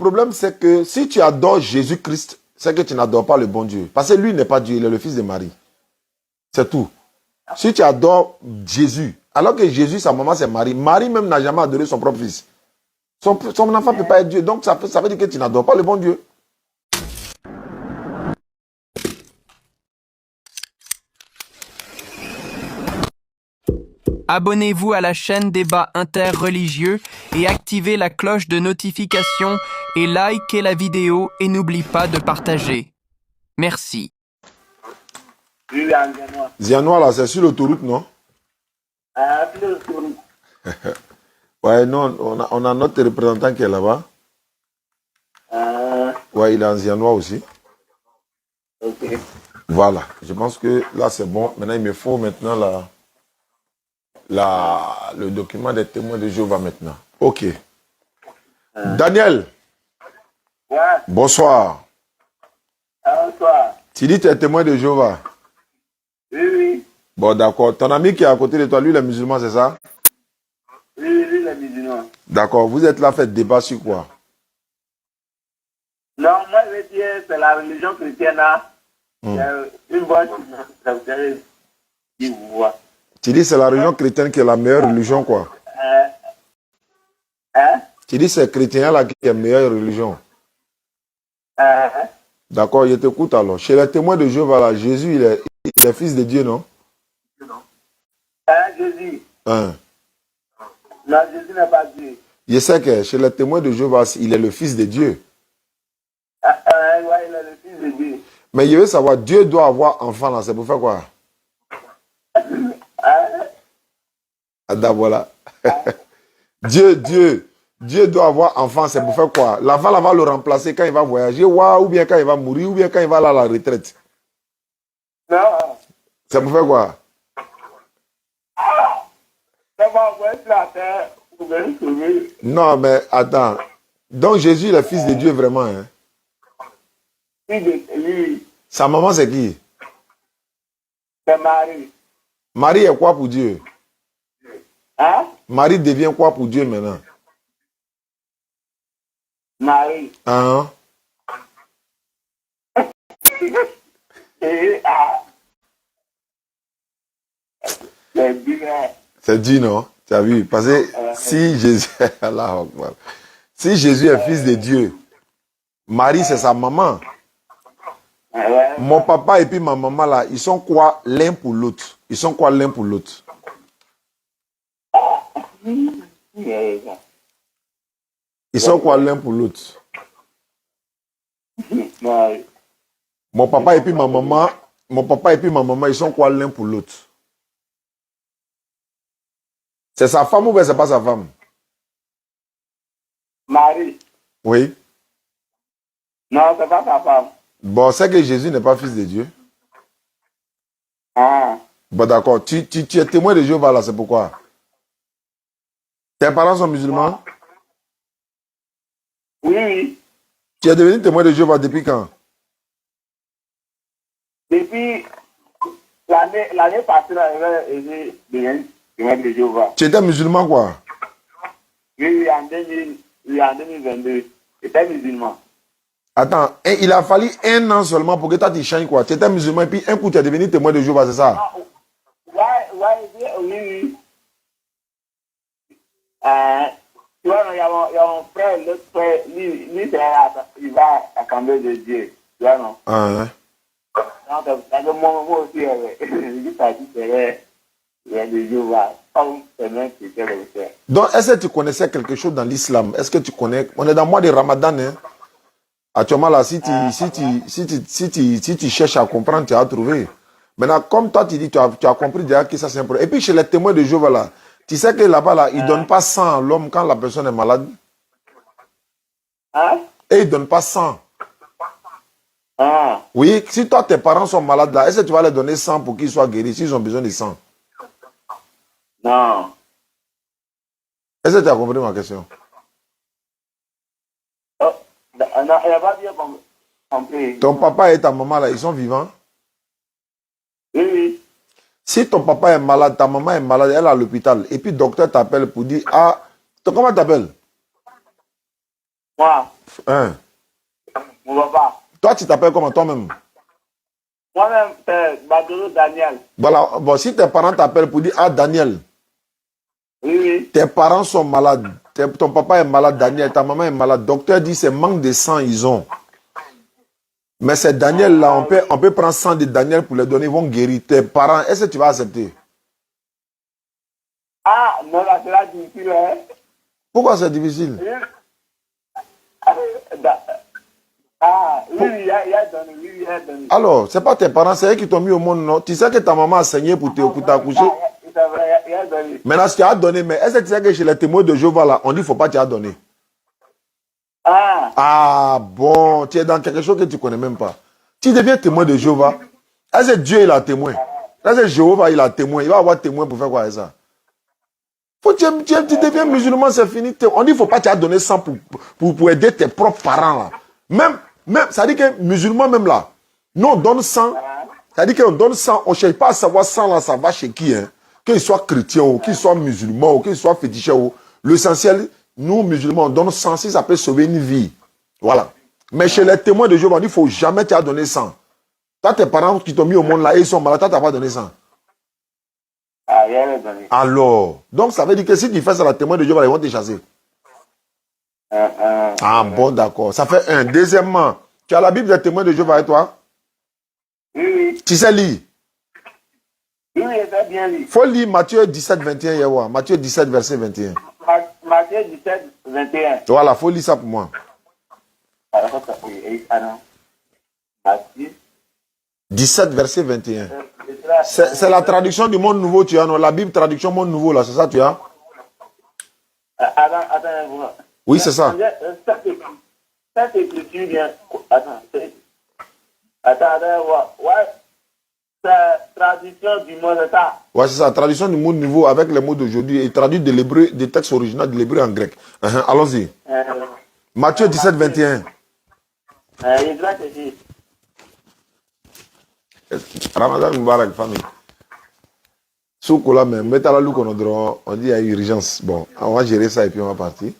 problème, c'est que si tu adores Jésus-Christ, c'est que tu n'adores pas le bon Dieu. Parce que lui n'est pas Dieu, il est le fils de Marie. C'est tout. Si tu adores Jésus, alors que Jésus, sa maman, c'est Marie. Marie même n'a jamais adoré son propre fils. Son enfant ne peut pas être Dieu. Donc ça veut dire que tu n'adores pas le bon Dieu. Abonnez-vous à la chaîne Débat interreligieux et activez la cloche de notification et likez la vidéo et n'oublie pas de partager. Merci. Zianois, là, c'est sur l'autoroute, non? Sur l'autoroute. Ouais, non, on a notre représentant qui est là-bas. Ouais, il est en Zianois aussi. Ok. Voilà, je pense que là, c'est bon. Maintenant, il me faut maintenant le document des témoins de Jéhovah maintenant. Ok. Daniel. Ouais. Bonsoir. Bonsoir. Tu dis que tu es témoin de Jéhovah? Oui, oui. Bon, d'accord. Ton ami qui est à côté de toi, lui, il est musulman, c'est ça? Oui, oui, lui, il est musulman. D'accord. Vous êtes là, faites débat sur quoi? Non, moi, je veux dire, c'est la religion chrétienne, là. Une bonne qui voit. Tu dis c'est la religion chrétienne qui est la meilleure religion, quoi? Tu dis c'est chrétien là qui est la meilleure religion. D'accord, je t'écoute alors. Chez les témoins de Jéhovah, là, Jésus, il est fils de Dieu, non? Jésus. Hein? Non, Jésus n'est pas Dieu. Je sais que chez les témoins de Jéhovah, il est le fils de Dieu. Ouais, il est le fils de Dieu. Mais je veux savoir, Dieu doit avoir enfant là, c'est pour faire quoi? Ah, voilà. Dieu doit avoir enfant, c'est pour faire quoi? L'enfant là va le remplacer quand il va voyager, ou bien quand il va mourir, ou bien quand il va aller à la retraite. Non. C'est pour faire quoi? Non, mais attends. Donc Jésus est le fils de Dieu vraiment, hein? Oui. Sa maman c'est qui? C'est Marie. Marie est quoi pour Dieu? Hein? Marie devient quoi pour Dieu maintenant? Marie. Hein? C'est bien. C'est dit, non? Tu as vu? Parce que si Jésus, si Jésus est fils de Dieu, Marie c'est sa maman. Mon papa et puis ma maman là, ils sont quoi l'un pour l'autre? Ils sont quoi l'un pour l'autre? Ils sont quoi l'un pour l'autre? Mon papa et puis ma maman, ils sont quoi l'un pour l'autre? C'est sa femme ou bien c'est pas sa femme? Marie. Oui. Non, c'est pas sa femme. Bon, c'est que Jésus n'est pas fils de Dieu. Bon, d'accord. Tu es témoin de Jéhovah là, c'est pourquoi? Tes parents sont musulmans? Oui. Tu es devenu témoin de Jéhovah depuis quand? Depuis l'année passée, j'ai devenu témoin de Jéhovah. Tu étais musulman quoi? Oui, en 2022. J'étais musulman. Attends, il a fallu 1 an seulement pour que toi tu changes quoi? Tu étais musulman et puis un coup tu es devenu témoin de Jéhovah, c'est ça? Oui. Tu vois, il y a mon frère, l'autre frère, lui il va à l'Assemblée de Dieu. Tu vois, non? Donc, moi aussi, de Jéhovah. Donc, est-ce que tu connaissais quelque chose dans l'islam? Est-ce que tu connais? On est dans le mois de Ramadan, hein? Actuellement, là, si tu cherches à comprendre, tu as trouvé. Maintenant, comme toi, tu dis, tu as compris déjà que ça, c'est un problème. Et puis, chez les témoins de Jéhovah, là, tu sais que là-bas, là, ils ne donnent pas sang à l'homme quand la personne est malade. Et ils ne donnent pas sang. Oui, si toi, tes parents sont malades, là, est-ce que tu vas leur donner sang pour qu'ils soient guéris, s'ils ont besoin de sang? Non. Est-ce que tu as compris ma question? Non, il n'a pas bien compris. Ton papa et ta maman, là, ils sont vivants? Oui. Si ton papa est malade, ta maman est malade, elle est à l'hôpital, et puis le docteur t'appelle pour dire, comment t'appelles? Moi, Hein? mon papa. Toi, tu t'appelles comment toi-même? Moi-même, c'est Badolo Daniel. Voilà. Bon, si tes parents t'appellent pour dire, ah, Daniel, Oui, oui. tes parents sont malades. Ton papa est malade, Daniel. Ta maman est malade. Docteur dit, c'est manque de sang, ils ont. Mais c'est Daniel là, on peut prendre sang de Daniel pour les donner, ils vont guérir. Tes parents, est-ce que tu vas accepter? Ah, non, là, c'est là difficile, hein. Pourquoi c'est difficile? Ah, oui, il a donné, oui, il a donné. Alors, c'est pas tes parents, c'est eux qui t'ont mis au monde, non? Tu sais que ta maman a saigné pour t'accoucher. C'est vrai, il a donné. Maintenant, si tu as donné, mais est-ce que tu sais que chez les témoins de Jéhovah là, on dit faut pas tu as donné? Ah, Ah bon, tu es dans quelque chose que tu connais même pas. Tu deviens témoin de Jéhovah. Est-ce que Dieu il a témoin? Est-ce que Jéhovah il a témoin? Il va avoir témoin pour faire quoi avec ça? Tu deviens musulman, c'est fini. On dit faut pas tu as donné sang pour aider tes propres parents là. Même, ça dit que musulman même là, nous on donne sang. Ça dit qu'on donne sang, on ne cherche pas à savoir sang là, ça va chez qui, hein? Qu'il soit chrétien ou qu'il soit musulman ou qu'il soit féticheur. L'essentiel, nous musulmans, on donne sang si ça peut sauver une vie. Voilà. Mais chez les témoins de Jéhovah, il ne faut jamais te donner sang. Toi, tes parents qui t'ont mis au monde là, ils sont malades, toi, tu n'as pas donné sang. ah, il a donné. Alors, donc ça veut dire que si tu fais ça, les témoins de Jéhovah, ils vont te chasser. Ah bon, d'accord. Ça fait un. Deuxièmement, tu as la Bible des témoins de Jéhovah avec toi? Oui, oui. Tu sais lire? Oui, oui, c'est bien lu. Il faut lire Matthieu 17, 21, Yahweh. Matthieu 17, verset 21. Matthieu 17, 21. Voilà, il faut lire ça pour moi. Alors, ah non. Matthieu. 17, verset 21. C'est la traduction du monde nouveau, tu as, non? La Bible, traduction monde nouveau, là, c'est ça, tu as? Attends. Oui, c'est ça. Cette écriture vient. Attends. Ouais. C'est traduction du mot, c'est ça. Ouais, c'est ça, traduction du monde nouveau avec les mots d'aujourd'hui et traduit de l'hébreu, des textes originaux de l'hébreu en grec. Allons-y. Matthieu 17, 21. Il doit te dire. Ramadan Mubarak, famille. Soukoula, mais mettez à la loupe, on dit il y a urgence. Bon, on va gérer ça et puis on va partir.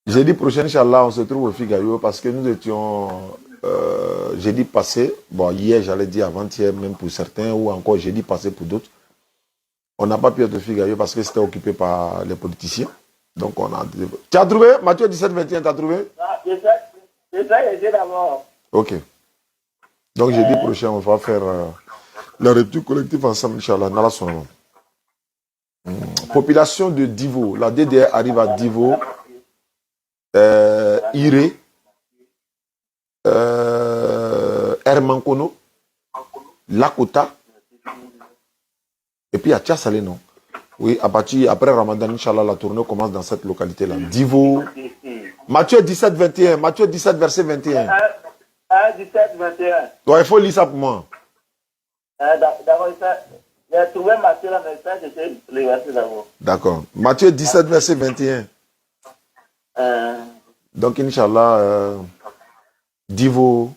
Jeudi prochain, Inch'Allah, on se trouve au Figayo parce que nous étions jeudi passé, bon, hier, j'allais dire avant-hier, même pour certains, ou encore jeudi passé pour d'autres. On n'a pas pu être au Figayo parce que c'était occupé par les politiciens. Donc, on a. Tu as trouvé? Matthieu 17, 21, tu as trouvé? Non, je d'abord. Ok. Donc, jeudi prochain, on va faire la rupture collective ensemble, Inch'Allah, dans la soirée. Population de Divo. La DDR arrive à Divo. Iré. Hermankono. Lakota. Et puis, à Tchassalé, non? Oui, après Ramadan, Inch'Allah, la tournée commence dans cette localité-là. Divo. Matthieu 17, 21. Matthieu 17, verset 21. 17, 21. Ouais, il faut lire ça pour moi. D'abord, j'ai trouvé Matthieu là, mais ça, j'étais le verset d'abord. D'accord. Matthieu 17, verset 21. Donc, Inch'Allah, Divo,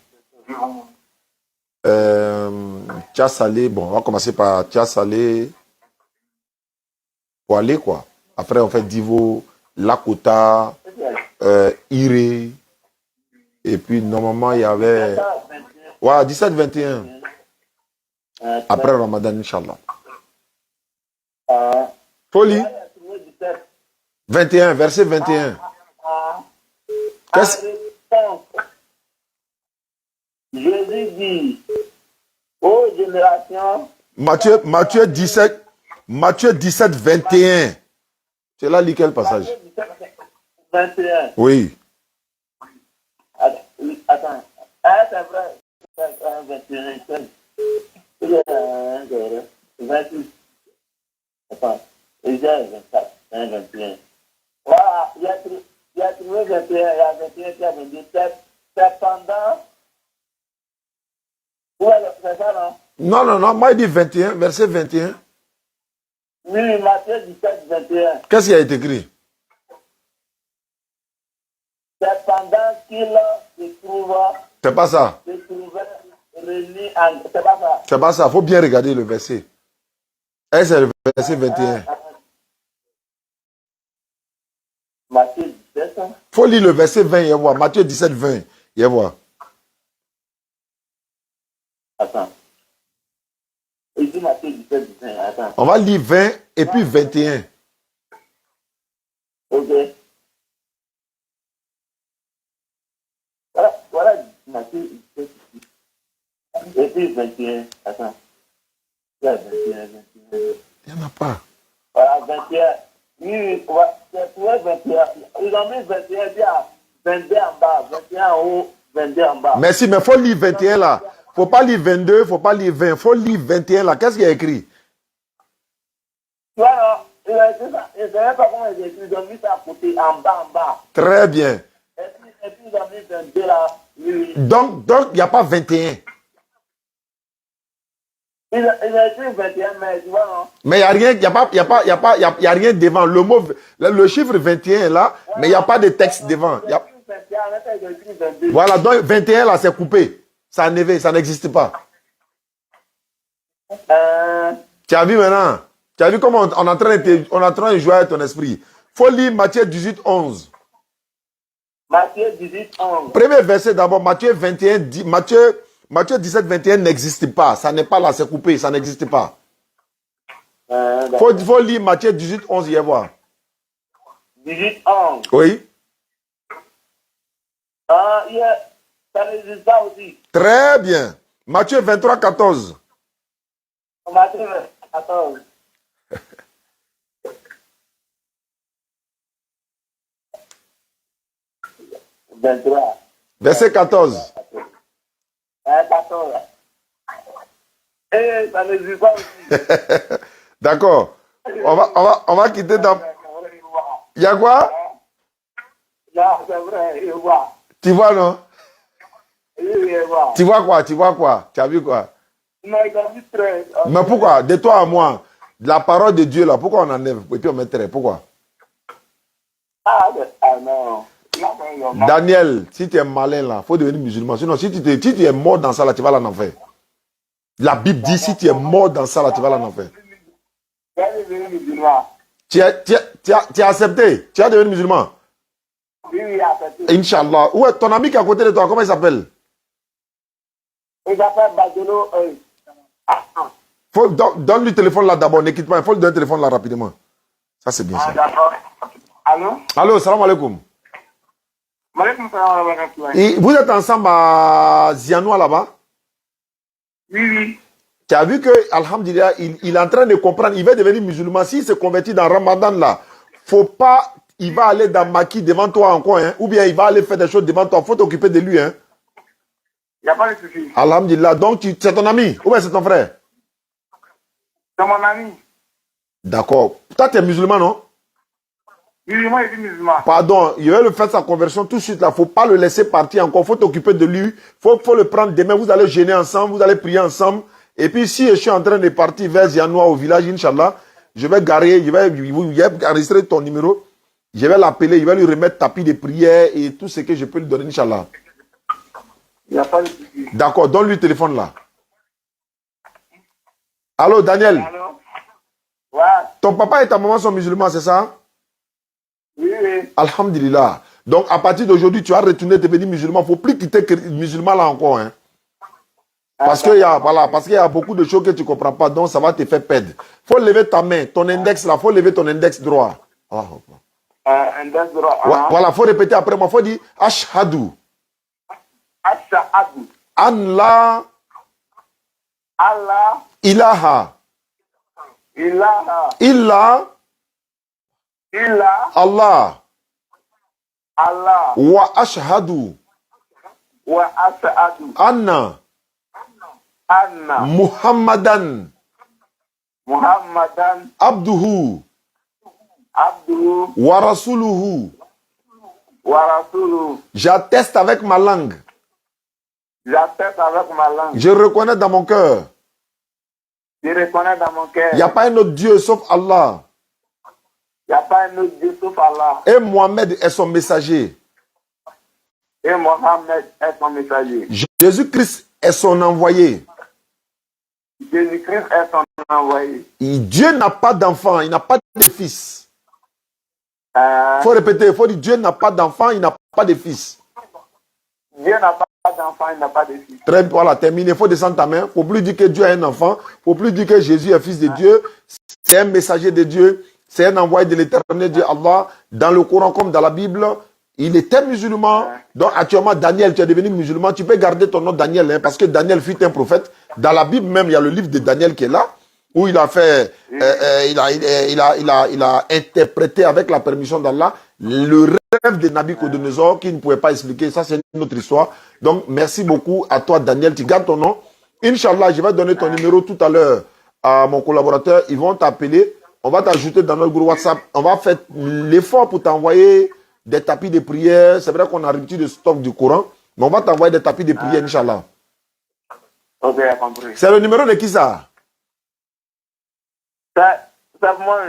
Tchassalé. Bon, on va commencer par Tchassalé. Pour aller, quoi. Après, on fait Divo, Lakota, Iré. Et puis, normalement, il y avait. Ouais, 17, 21. Après Ramadan, Inch'Allah. Folie. 21, verset 21. Jésus dit, ô génération. Matthieu 17, 21. C'est là, lis quel passage? Matthieu 17, 21. Oui. Attends. C'est vrai. 21. 28. Attends. Déjà 24. 21. Voilà. Il y a trouvé 21. Il y a 21 qui a 27. C'est pendant. Ouais, c'est ça, non? Non. Moi, il dit 21, verset 21. Oui, Matthieu 17, 21. Qu'est-ce qui a été écrit? C'est pendant qu'il se trouve. C'est pas ça. Se trouvait réuni en. C'est pas ça. C'est pas ça. Il faut bien regarder le verset. Est-ce c'est le verset 21? Matthieu 17. Faut lire le verset 20 et voir. Matthieu 17, 20 et voir. Attends. Il dit Matthieu 17, 20. Attends. On va lire 20 et puis 21. Ok. Voilà Matthieu 17. Et puis 21. Attends. Il y a 21, 21. Il n'y en a pas. Voilà, 21. Oui, c'est 21. Ils ont mis 21 bien. 22 en bas. 21 en haut. 22 en bas. Merci, mais il faut lire 21 là. Faut pas lire 22, il ne faut pas lire 20. Il faut lire 21 là. Qu'est-ce qu'il y a écrit? Tu vois, non, il a écrit ça. Je ne savais pas comment il a écrit. Ils ont mis ça à côté, en bas, en bas. Très bien. Et puis ils ont mis 22 là. Oui. Donc, il n'y a pas 21. Il a écrit 21, mais tu vois, non? Mais il n'y a rien, il y a rien devant. Le mot, le chiffre 21 est là, mais il n'y a pas de texte devant. Il y a- Voilà, donc 21 là, c'est coupé. Ça a enlevé, ça n'existe pas. Tu as vu maintenant? Tu as vu comment on est en train de jouer avec ton esprit? Faut lire Matthieu 18, 11. Matthieu 18, 11. Premier verset d'abord, Matthieu 21, Matthieu 17, 21 n'existe pas. Ça n'est pas là, c'est coupé, ça n'existe pas. Faut lire Matthieu 18, 11 et voir. 18, 11. Oui. Ça n'existe pas aussi. Très bien. Matthieu 23, 14. Matthieu 14. Verset 14. 14. Et ça n'existe pas aussi. D'accord. On va quitter dans... Il y a quoi? Là, c'est vrai, je vois. Tu vois, non? Je vois. Tu vois quoi? Tu vois quoi? Tu as vu quoi? Non, il a mis 13. Mais pourquoi? De toi à moi, la parole de Dieu, là, pourquoi on enlève? Et puis on met 13. Pourquoi? Non. Daniel, si tu es malin, là, il faut devenir musulman. Sinon, si tu es mort dans ça, là, tu vas aller en enfer. La Bible dit, si tu es mort dans ça, là, tu vas aller en enfer. Tu as accepté? Tu as devenu musulman? Oui, accepté. Inch'Allah. Où est ton ami qui est à côté de toi? Comment il s'appelle? Il s'appelle Badelo. Donne-lui le téléphone là d'abord, ne quitte pas. Il faut lui donner le téléphone là rapidement. Ça, c'est bien ça. D'accord. Allô? Allô, salam alaikum. Maaleykum salam wa rahmatullahi. Et vous êtes ensemble à Zianoua là-bas? Oui, oui. Tu as vu que, alhamdulillah, il est en train de comprendre. Il va devenir musulman. S'il se convertit dans Ramadan là, faut pas, il va aller dans Maki devant toi encore, hein, ou bien il va aller faire des choses devant toi. Faut t'occuper de lui, hein. Il n'y a pas de souci. Alhamdulillah. Donc, c'est ton ami ou bien c'est ton frère? C'est mon ami. D'accord. Toi, tu es musulman, non? Oui, moi, je suis musulman. Pardon, il va le faire sa conversion tout de suite là. Faut pas le laisser partir encore. Faut t'occuper de lui. Faut le prendre demain. Vous allez jeûner ensemble. Vous allez prier ensemble. Et puis, si je suis en train de partir vers Zianoua au village, Inch'Allah, je vais garer, je vais enregistrer ton numéro. Je vais l'appeler. Je vais lui remettre tapis de prière et tout ce que je peux lui donner, Inch'Allah. Il n'y a pas de souci. D'accord, donne-lui le téléphone là. Allô, Daniel. Allô? Ouais. Ton papa et ta maman sont musulmans, c'est ça? Oui, oui. Alhamdulillah. Donc, à partir d'aujourd'hui, tu vas retourner devenir musulman. Il ne faut plus quitter musulman là encore. Hein. Parce qu'il y a beaucoup de choses que tu ne comprends pas. Donc, ça va te faire perdre. Il faut lever ta main. Ton index là, il faut lever ton index droit. Index droit. Voilà, il faut répéter après moi. Il faut dire Ashhadu. Ashhadu. Allah. Allah. Ilaha. Ilaha. Illa. Illa. Allah. Allah. Wa ashhadu. Wa ashhadu. Anna. Anna. Muhammadan. Muhammadan. Abduhu. Abduhu. Wa rasuluhu. Wa rasuluhu. J'atteste avec ma langue. J'atteste avec ma langue. Je reconnais dans mon cœur. Je reconnais dans mon cœur. Il n'y a pas un autre Dieu sauf Allah. Il n'y a pas un autre Dieu sauf Allah. Et Mohamed est son messager. Et Mohammed est son messager. Jésus-Christ est son envoyé. Jésus-Christ est son envoyé. Dieu n'a pas d'enfant, il n'a pas de fils. Il faut répéter, il faut dire Dieu n'a pas d'enfant, il n'a pas de fils. Dieu n'a pas d'enfant, il n'a pas de fils. Très bien, voilà, terminé. Il faut descendre ta main. Il ne faut plus dire que Dieu a un enfant. Il ne faut plus dire que Jésus est fils de Dieu. C'est un messager de Dieu. C'est un envoyé de l'éternel Dieu Allah. Dans le Coran comme dans la Bible, il était musulman. Donc actuellement, Daniel, tu es devenu musulman. Tu peux garder ton nom Daniel, hein, parce que Daniel fut un prophète. Dans la Bible même, il y a le livre de Daniel qui est là, où il a fait, il a interprété avec la permission d'Allah le rêve de Nabucodonosor qui ne pouvait pas expliquer. Ça, c'est une autre histoire. Donc, merci beaucoup à toi, Daniel. Tu gardes ton nom. Inch'Allah, je vais donner ton numéro tout à l'heure à mon collaborateur. Ils vont t'appeler. On va t'ajouter dans notre groupe WhatsApp. On va faire l'effort pour t'envoyer des tapis de prière. C'est vrai qu'on a rupture de stock du Coran, mais on va t'envoyer des tapis de prière, Inch'Allah. Ok, compris. C'est le numéro de qui ça? C'est moi.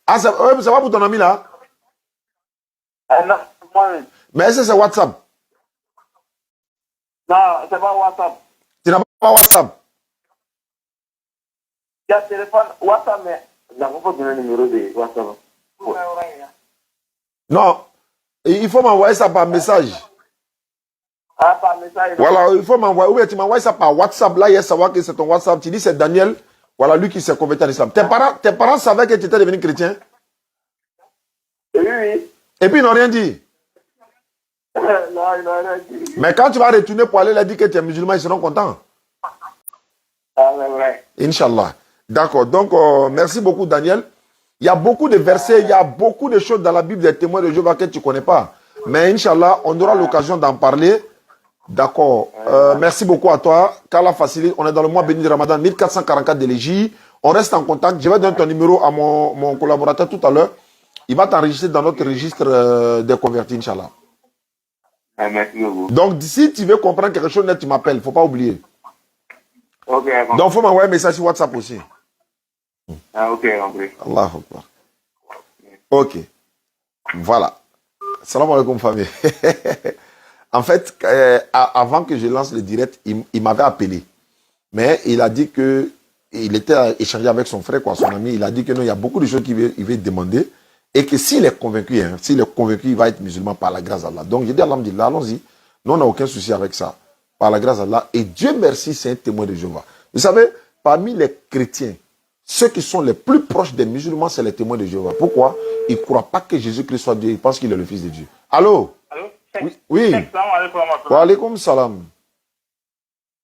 Ah, ça va pour ton ami là? Non, c'est moi. Mais est-ce que c'est WhatsApp? Non, c'est pas WhatsApp. Tu n'as pas WhatsApp? Il y a téléphone WhatsApp, mais je n'ai pas donné le numéro de WhatsApp. Non. Il faut m'envoyer ça par message. Ah, par message. Voilà, il faut m'envoyer. Oui, tu m'envoies ça par WhatsApp. Là, il y a savoir que c'est ton WhatsApp. Tu dis c'est Daniel. Voilà, lui qui s'est converti en islam. Tes parents savaient que tu étais devenu chrétien? Oui, oui. Et puis ils n'ont rien dit. Non, il n'a rien dit. Mais quand tu vas retourner pour aller leur dire que tu es musulman, ils seront contents. Ah, c'est vrai. Inch'Allah. D'accord. Donc, merci beaucoup, Daniel. Il y a beaucoup de versets, il y a beaucoup de choses dans la Bible des témoins de Jéhovah que tu ne connais pas. Mais Inch'Allah, on aura l'occasion d'en parler. D'accord. Merci beaucoup à toi. Qu'Allah facilite. On est dans le mois béni de Ramadan, 1444 de l'Égypte. On reste en contact. Je vais donner ton numéro à mon collaborateur tout à l'heure. Il va t'enregistrer dans notre registre des convertis, Inch'Allah. Merci beaucoup. Donc, si tu veux comprendre quelque chose, tu m'appelles. Il ne faut pas oublier. Ok, compris. Donc, il faut m'envoyer un message sur WhatsApp aussi. Ah, ok, compris. Allah Akbar. Ok. Voilà. Salam alaikum, famille. En fait, avant que je lance le direct, il m'avait appelé. Mais il a dit que il était échangé avec son frère, quoi, son ami. Il a dit que non, il y a beaucoup de choses qu'il veut demander. Et que s'il est convaincu, il va être musulman par la grâce d'Allah. Donc, j'ai dit, alhamdulillah, allons-y. Nous, on n'a aucun souci avec ça. Par la grâce d'Allah. Et Dieu merci, c'est un témoin de Jéhovah. Vous savez, parmi les chrétiens, ceux qui sont les plus proches des musulmans, c'est les témoins de Jéhovah. Pourquoi? Ils ne croient pas que Jésus-Christ soit Dieu. Ils pensent qu'il est le Fils de Dieu. Allô? Allô? Oui. Oui. Wa alaykoum salam.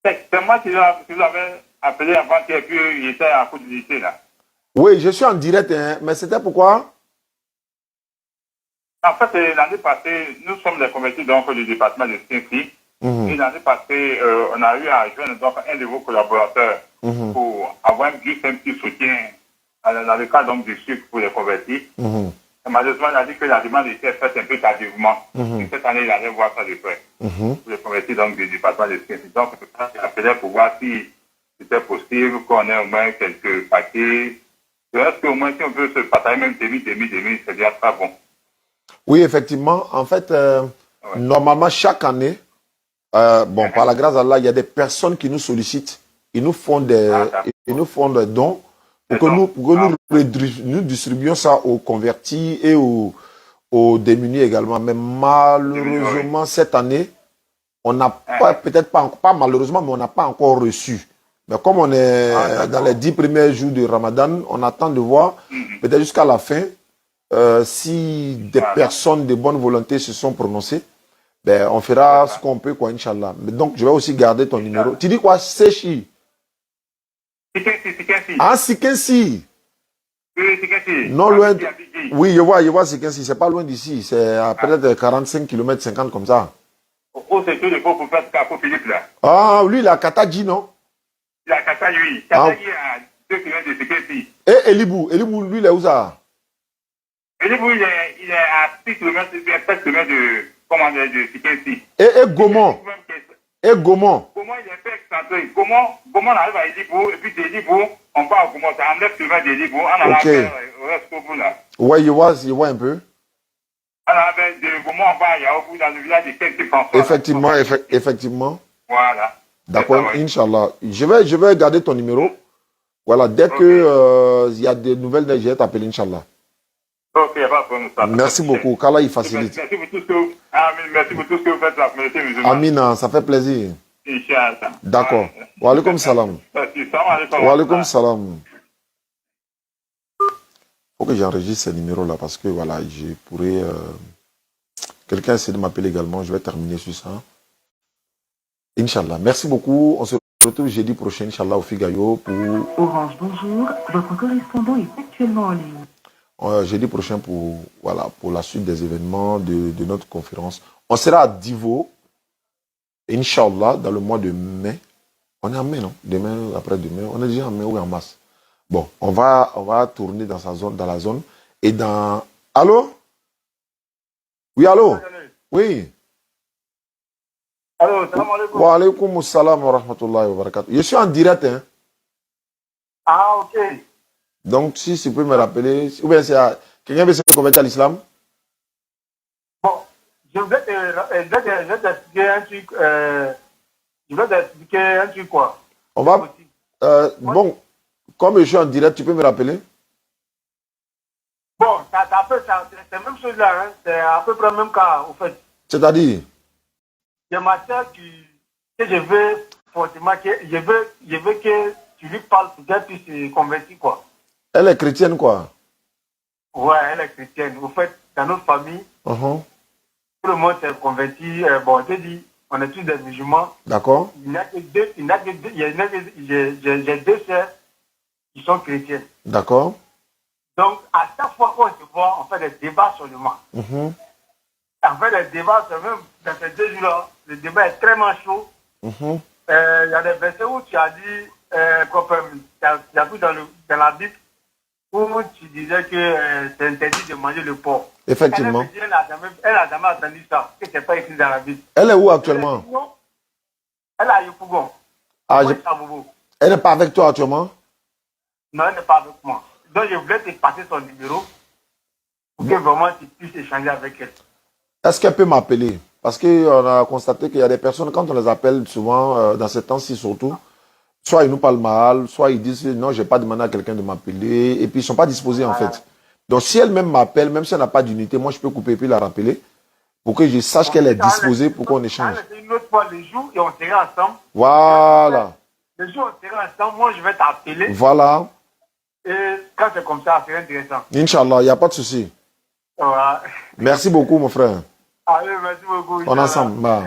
C'est moi qui l'avais appelé avant qu'il était à côté du lycée, là. Oui, je suis en direct, hein, mais c'était pourquoi? En fait, l'année passée, nous sommes les convertis donc, du département de Saint-Cyr. Et l'année passée, on a eu à joindre donc, un de vos collaborateurs pour avoir juste un petit soutien dans le cas donc, du sucre pour les convertis. Et malheureusement, il a dit que la demande était faite un peu tardivement. Et cette année, il allait voir ça de près. Pour les convertis donc, du département de Saint-Cyr. Donc, il appelait pour voir si c'était possible qu'on ait au moins quelques paquets. Est-ce qu'au moins, si on peut se partager même demi, c'est déjà très bon. Oui, effectivement. En fait, normalement, chaque année, par la grâce d'Allah, il y a des personnes qui nous sollicitent. Ils nous font des dons pour que nous distribuions ça aux convertis et aux démunis également. Mais malheureusement, cette année, on n'a pas, peut-être pas malheureusement, mais on n'a pas encore reçu. Mais comme on est dans les 10 premiers jours de Ramadan, on attend de voir, peut-être jusqu'à la fin, si des personnes de bonne volonté se sont prononcées, ben, on fera ce qu'on peut, quoi, Inch'Allah. Mais donc, je vais aussi garder ton numéro. Tu dis quoi? Sechi? Sikensi. Ah, Sikensi. Oui, Sikensi. Non loin. Oui, je vois Sikensi. C'est pas loin d'ici. C'est à peut-être 45 km, 50 comme ça. Oh, c'est tout le beau pour faire Capo Philippe, là. Ah, lui, il a Kataji, non? Il a Kataji, oui. Kataji est à 2 km de Sikensi. Et Elibou, lui, il est où ça? Elibou, il est à 6 km, 7 km de Sikensi. Et Gaumont? Et Gaumont? Gaumont, il est un peu excentré. Gaumont, on arrive à Elibou, et puis d'Elibou, on part à Gaumont. C'est à 9 km d'Elibou. On a au reste au bout, là. Ouais, je vois un peu. On a de Gaumont, on part à Yaoubou, dans le village de Saint-François. Effectivement, effectivement. Voilà. D'accord, Inch'Allah. Je vais garder ton numéro. Voilà, dès que il y a des nouvelles, je vais t'appeler, Inch'Allah. Ok, il n'y a pas de problème. Ça. Merci beaucoup. Qu'Allah il facilite. Merci pour tout ce que vous, merci pour tout ce que vous faites pour la communauté musulmane. Amina, ça fait plaisir. Inch'Allah. D'accord. Wa alaikum salam. Merci. Salam alaikum. Wa alaikum salam. Faut que j'enregistre ces numéros-là parce que voilà, je pourrais... Quelqu'un essaie de m'appeler également, je vais terminer sur ça. Inch'Allah. Merci beaucoup. On se retrouve jeudi prochain, Inch'Allah, au Figayo pour... Orange, bonjour. Votre correspondant est actuellement en ligne. Jeudi prochain pour, voilà, pour la suite des événements de notre conférence. On sera à Divo, Inch'Allah, dans le mois de mai. On est en mai, non? Demain, après-demain. On est déjà en mai ou en mars? Bon, on va tourner dans la zone. Et dans... Allô? Oui, allô? Oui. Allô, salam alaikum. Wa alaikum salam wa rahmatullahi wa barakatuh. Je suis en direct, hein? Ah, ok. Donc, si tu peux me rappeler, ou bien c'est quelqu'un veut se convertir à l'islam? Bon, je vais t'expliquer un truc. Je vais t'expliquer un truc, quoi. On va... bon, comme je suis en direct, tu peux me rappeler? Bon, c'est la même chose là, hein. C'est à peu près le même cas, au fait. C'est-à-dire? Il y a ma soeur que je veux forcément, je veux que tu lui parles pour qu'elle puisse se convertir, quoi. Elle est chrétienne, quoi? Ouais, elle est chrétienne. Au fait, dans notre famille, tout le monde s'est converti. Bon, je te dis, on est tous des musulmans. D'accord. Il n'y a que deux, j'ai deux sœurs qui sont chrétiennes. D'accord. Donc, à chaque fois qu'on se voit, on fait des débats seulement. On fait des débats seulement. Dans ces 2 jours-là, le débat est très chaud. Il y a des versets où tu as dit, il y a tout dans la Bible, où tu disais que c'est interdit de manger le porc. Effectivement. Elle n'a jamais entendu ça, que ce n'est pas écrit dans la Bible. Elle est où actuellement? Elle est à Yopougon. Elle n'est pas avec toi actuellement? Non, elle n'est pas avec moi. Donc, je voulais te passer son numéro pour que vraiment tu puisses échanger avec elle. Est-ce qu'elle peut m'appeler? Parce qu'on a constaté qu'il y a des personnes, quand on les appelle souvent, dans ces temps-ci surtout, soit ils nous parlent mal, soit ils disent non, je n'ai pas demandé à quelqu'un de m'appeler, et puis ils ne sont pas disposés en fait. Donc si elle-même m'appelle, même si elle n'a pas d'unité, moi je peux couper et puis la rappeler pour que je sache qu'elle est disposée pour qu'on échange. Une autre fois le jour et on sera ensemble. Voilà. Le jour on sera ensemble, moi je vais t'appeler. Voilà. Et quand c'est comme ça, c'est intéressant. Inch'Allah, il n'y a pas de souci. Voilà. Merci beaucoup mon frère. Allez, merci beaucoup. On est ensemble. Bah.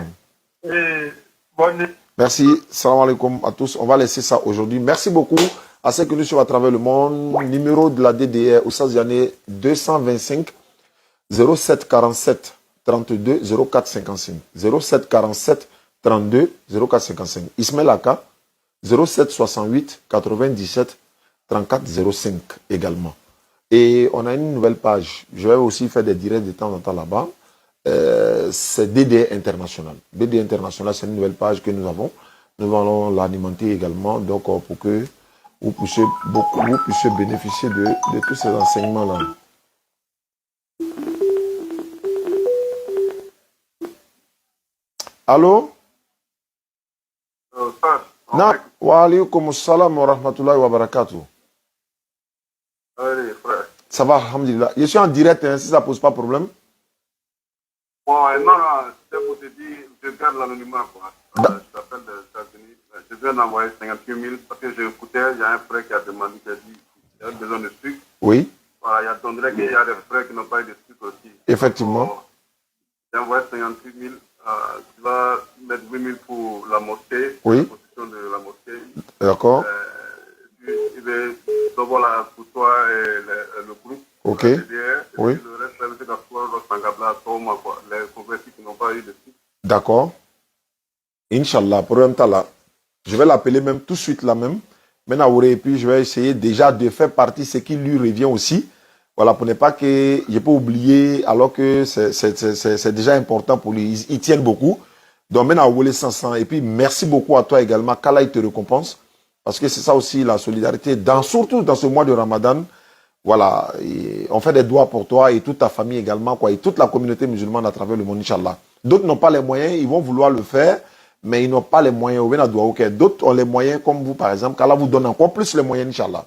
Et bonne nuit. Merci. Salam alaikum à tous. On va laisser ça aujourd'hui. Merci beaucoup à ceux qui nous suivent à travers le monde. Numéro de la DDR, Oustaz Diané, 225 07 47 32 04 55. 07 47 32 04 55. Ismaël Aka, 07 68 97 34 05 également. Et on a une nouvelle page. Je vais aussi faire des directs de temps en temps là-bas. C'est DD International. DD International, c'est une nouvelle page que nous avons. Nous allons l'alimenter également, donc pour que vous puissiez bénéficier de tous ces enseignements-là. Allô? Wa alaikum salam wa rahmatullahi wa barakatuh. Allez, frère. Ça va, alhamdulillah. Je suis en direct, hein, si ça ne pose pas de problème. Bon, non, c'est pour te dire, je garde l'anonymat, quoi. Je t'appelle des États-Unis. Je viens d'envoyer 58 000 parce que j'ai écouté, il y a un frère qui a demandé, qui a dit qu'il a besoin de sucre. Oui. Voilà, il y a Tondré qu'il y a des frères qui n'ont pas eu de sucre aussi. Effectivement. Bon, j'ai envoyé 58 000. Tu vas mettre 8 000 pour la mosquée. Oui. La construction de la mosquée. D'accord. Il vais voilà, pour toi et le groupe. Ok. DDR, Oui. Le reste, c'est les convertis qui n'ont pas eu de sucre. D'accord. Inch'Allah, pour un temps là, je vais l'appeler même tout de suite là même. Maintenant, et puis je vais essayer déjà de faire partie ce qui lui revient aussi. Voilà, pour ne pas que je peux oublier alors que c'est déjà important pour lui. Ils tiennent beaucoup. Donc maintenant, on voulait 500. Et puis merci beaucoup à toi également. Qu'Allah te récompense. Parce que c'est ça aussi la solidarité, surtout dans ce mois de Ramadan. Voilà, on fait des doigts pour toi et toute ta famille également, quoi, et toute la communauté musulmane à travers le monde, Inch'Allah. D'autres n'ont pas les moyens, ils vont vouloir le faire, mais ils n'ont pas les moyens. D'autres ont les moyens, comme vous, par exemple, qu'Allah vous donne encore plus les moyens, Inch'Allah.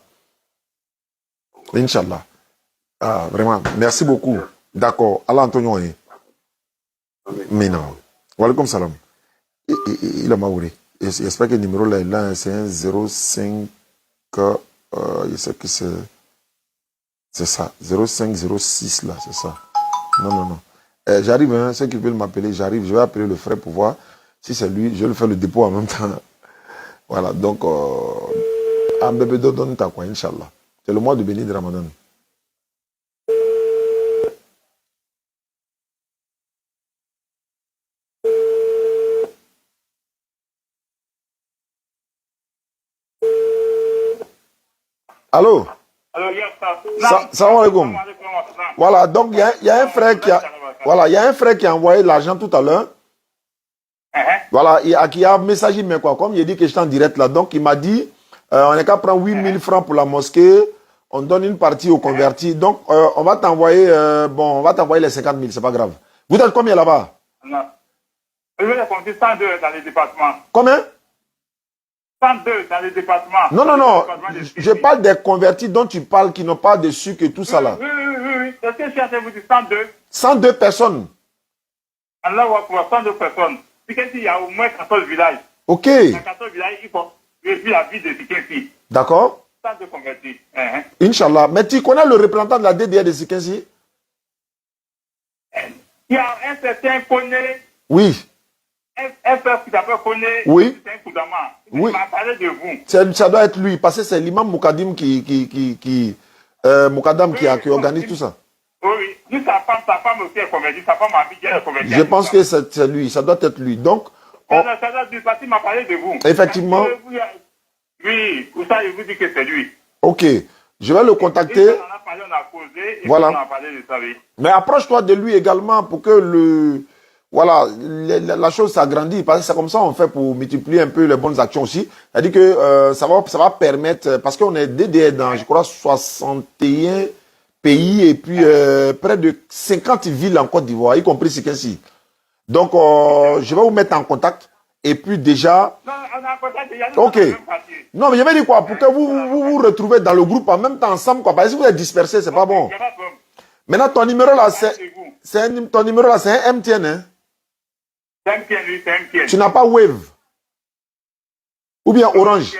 Inch'Allah. Ah, vraiment, merci beaucoup. D'accord. Allah Antonio. Mais non. Walaikum salam. Il a maouré. J'espère que le numéro là est là. C'est un 05. Je sais que c'est ça. 0506 là, c'est ça. Non, non, non. J'arrive, hein, ceux qui veulent m'appeler, j'arrive. Je vais appeler le frère pour voir si c'est lui. Je vais le faire le dépôt en même temps. Voilà, donc, un bébé donne ta quoi, Inch'Allah. C'est le mois de béni de Ramadan. Allô? Alors, il y a Salam alaikum. Voilà, donc il y a un frère qui a, voilà, il y a un frère qui a envoyé l'argent tout à l'heure. Voilà, qui a messagé, mais quoi, comme il dit que j'étais en direct là, donc il m'a dit, on est qu'à prendre 8000 francs pour la mosquée, on donne une partie aux convertis, donc on va t'envoyer, on va t'envoyer les 50 000, c'est pas grave. Vous êtes combien là-bas? Non. Je vais compter 102 dans les départements. Combien? 102 dans les départements. Non, non, non, je parle des convertis dont tu parles qui n'ont pas de sucre et tout ça là. Oui. C'est ce que je suis en train de vous dire, 102. 102 personnes. Allah va pouvoir 102 personnes. C'est qu'il y a au moins 14 villages. Ok. Dans 14 villages, il faut vivre la vie de Sikensi. D'accord. 102 convertis. Inch'Allah. Mais tu connais le représentant de la DDR de Sikensi? Il y a un certain Koné. Oui. Un frère qui s'appelle Koné. Oui. C'est un Koudama. Oui. Il m'a parlé de vous. Ça doit être lui, parce que c'est l'imam Moukadim Moukadam qui organise tout ça. Oui. Lui, sa femme aussi est convertie. Sa femme a dit est convertie. Je pense que c'est lui, ça doit être lui. Donc, Ça doit être parce qu'il m'a parlé de vous. Effectivement. Oui, pour ça, je vous dis que c'est lui. ok, je vais le contacter. On a parlé, on a causé, et Voilà. on a parlé de ça, oui. Mais approche-toi de lui également pour que la chose s'agrandisse. Parce que c'est comme ça on fait pour multiplier un peu les bonnes actions aussi. C'est-à-dire que ça va permettre, parce qu'on est DDR dans, je crois, 61 pays et puis près de 50 villes en Côte d'Ivoire, y compris Sikensi. Donc, je vais vous mettre en contact. Et puis déjà... Non, on a contact déjà. Ok. Non, mais je vais dire quoi? Pour que vous retrouvez dans le groupe en même temps ensemble, quoi. Parce que si vous êtes dispersés, c'est pas bon. Maintenant, ton numéro là, ton numéro là, c'est un MTN, hein? C'est MTN, oui, c'est MTN. Tu n'as pas Wave? Ou bien Orange?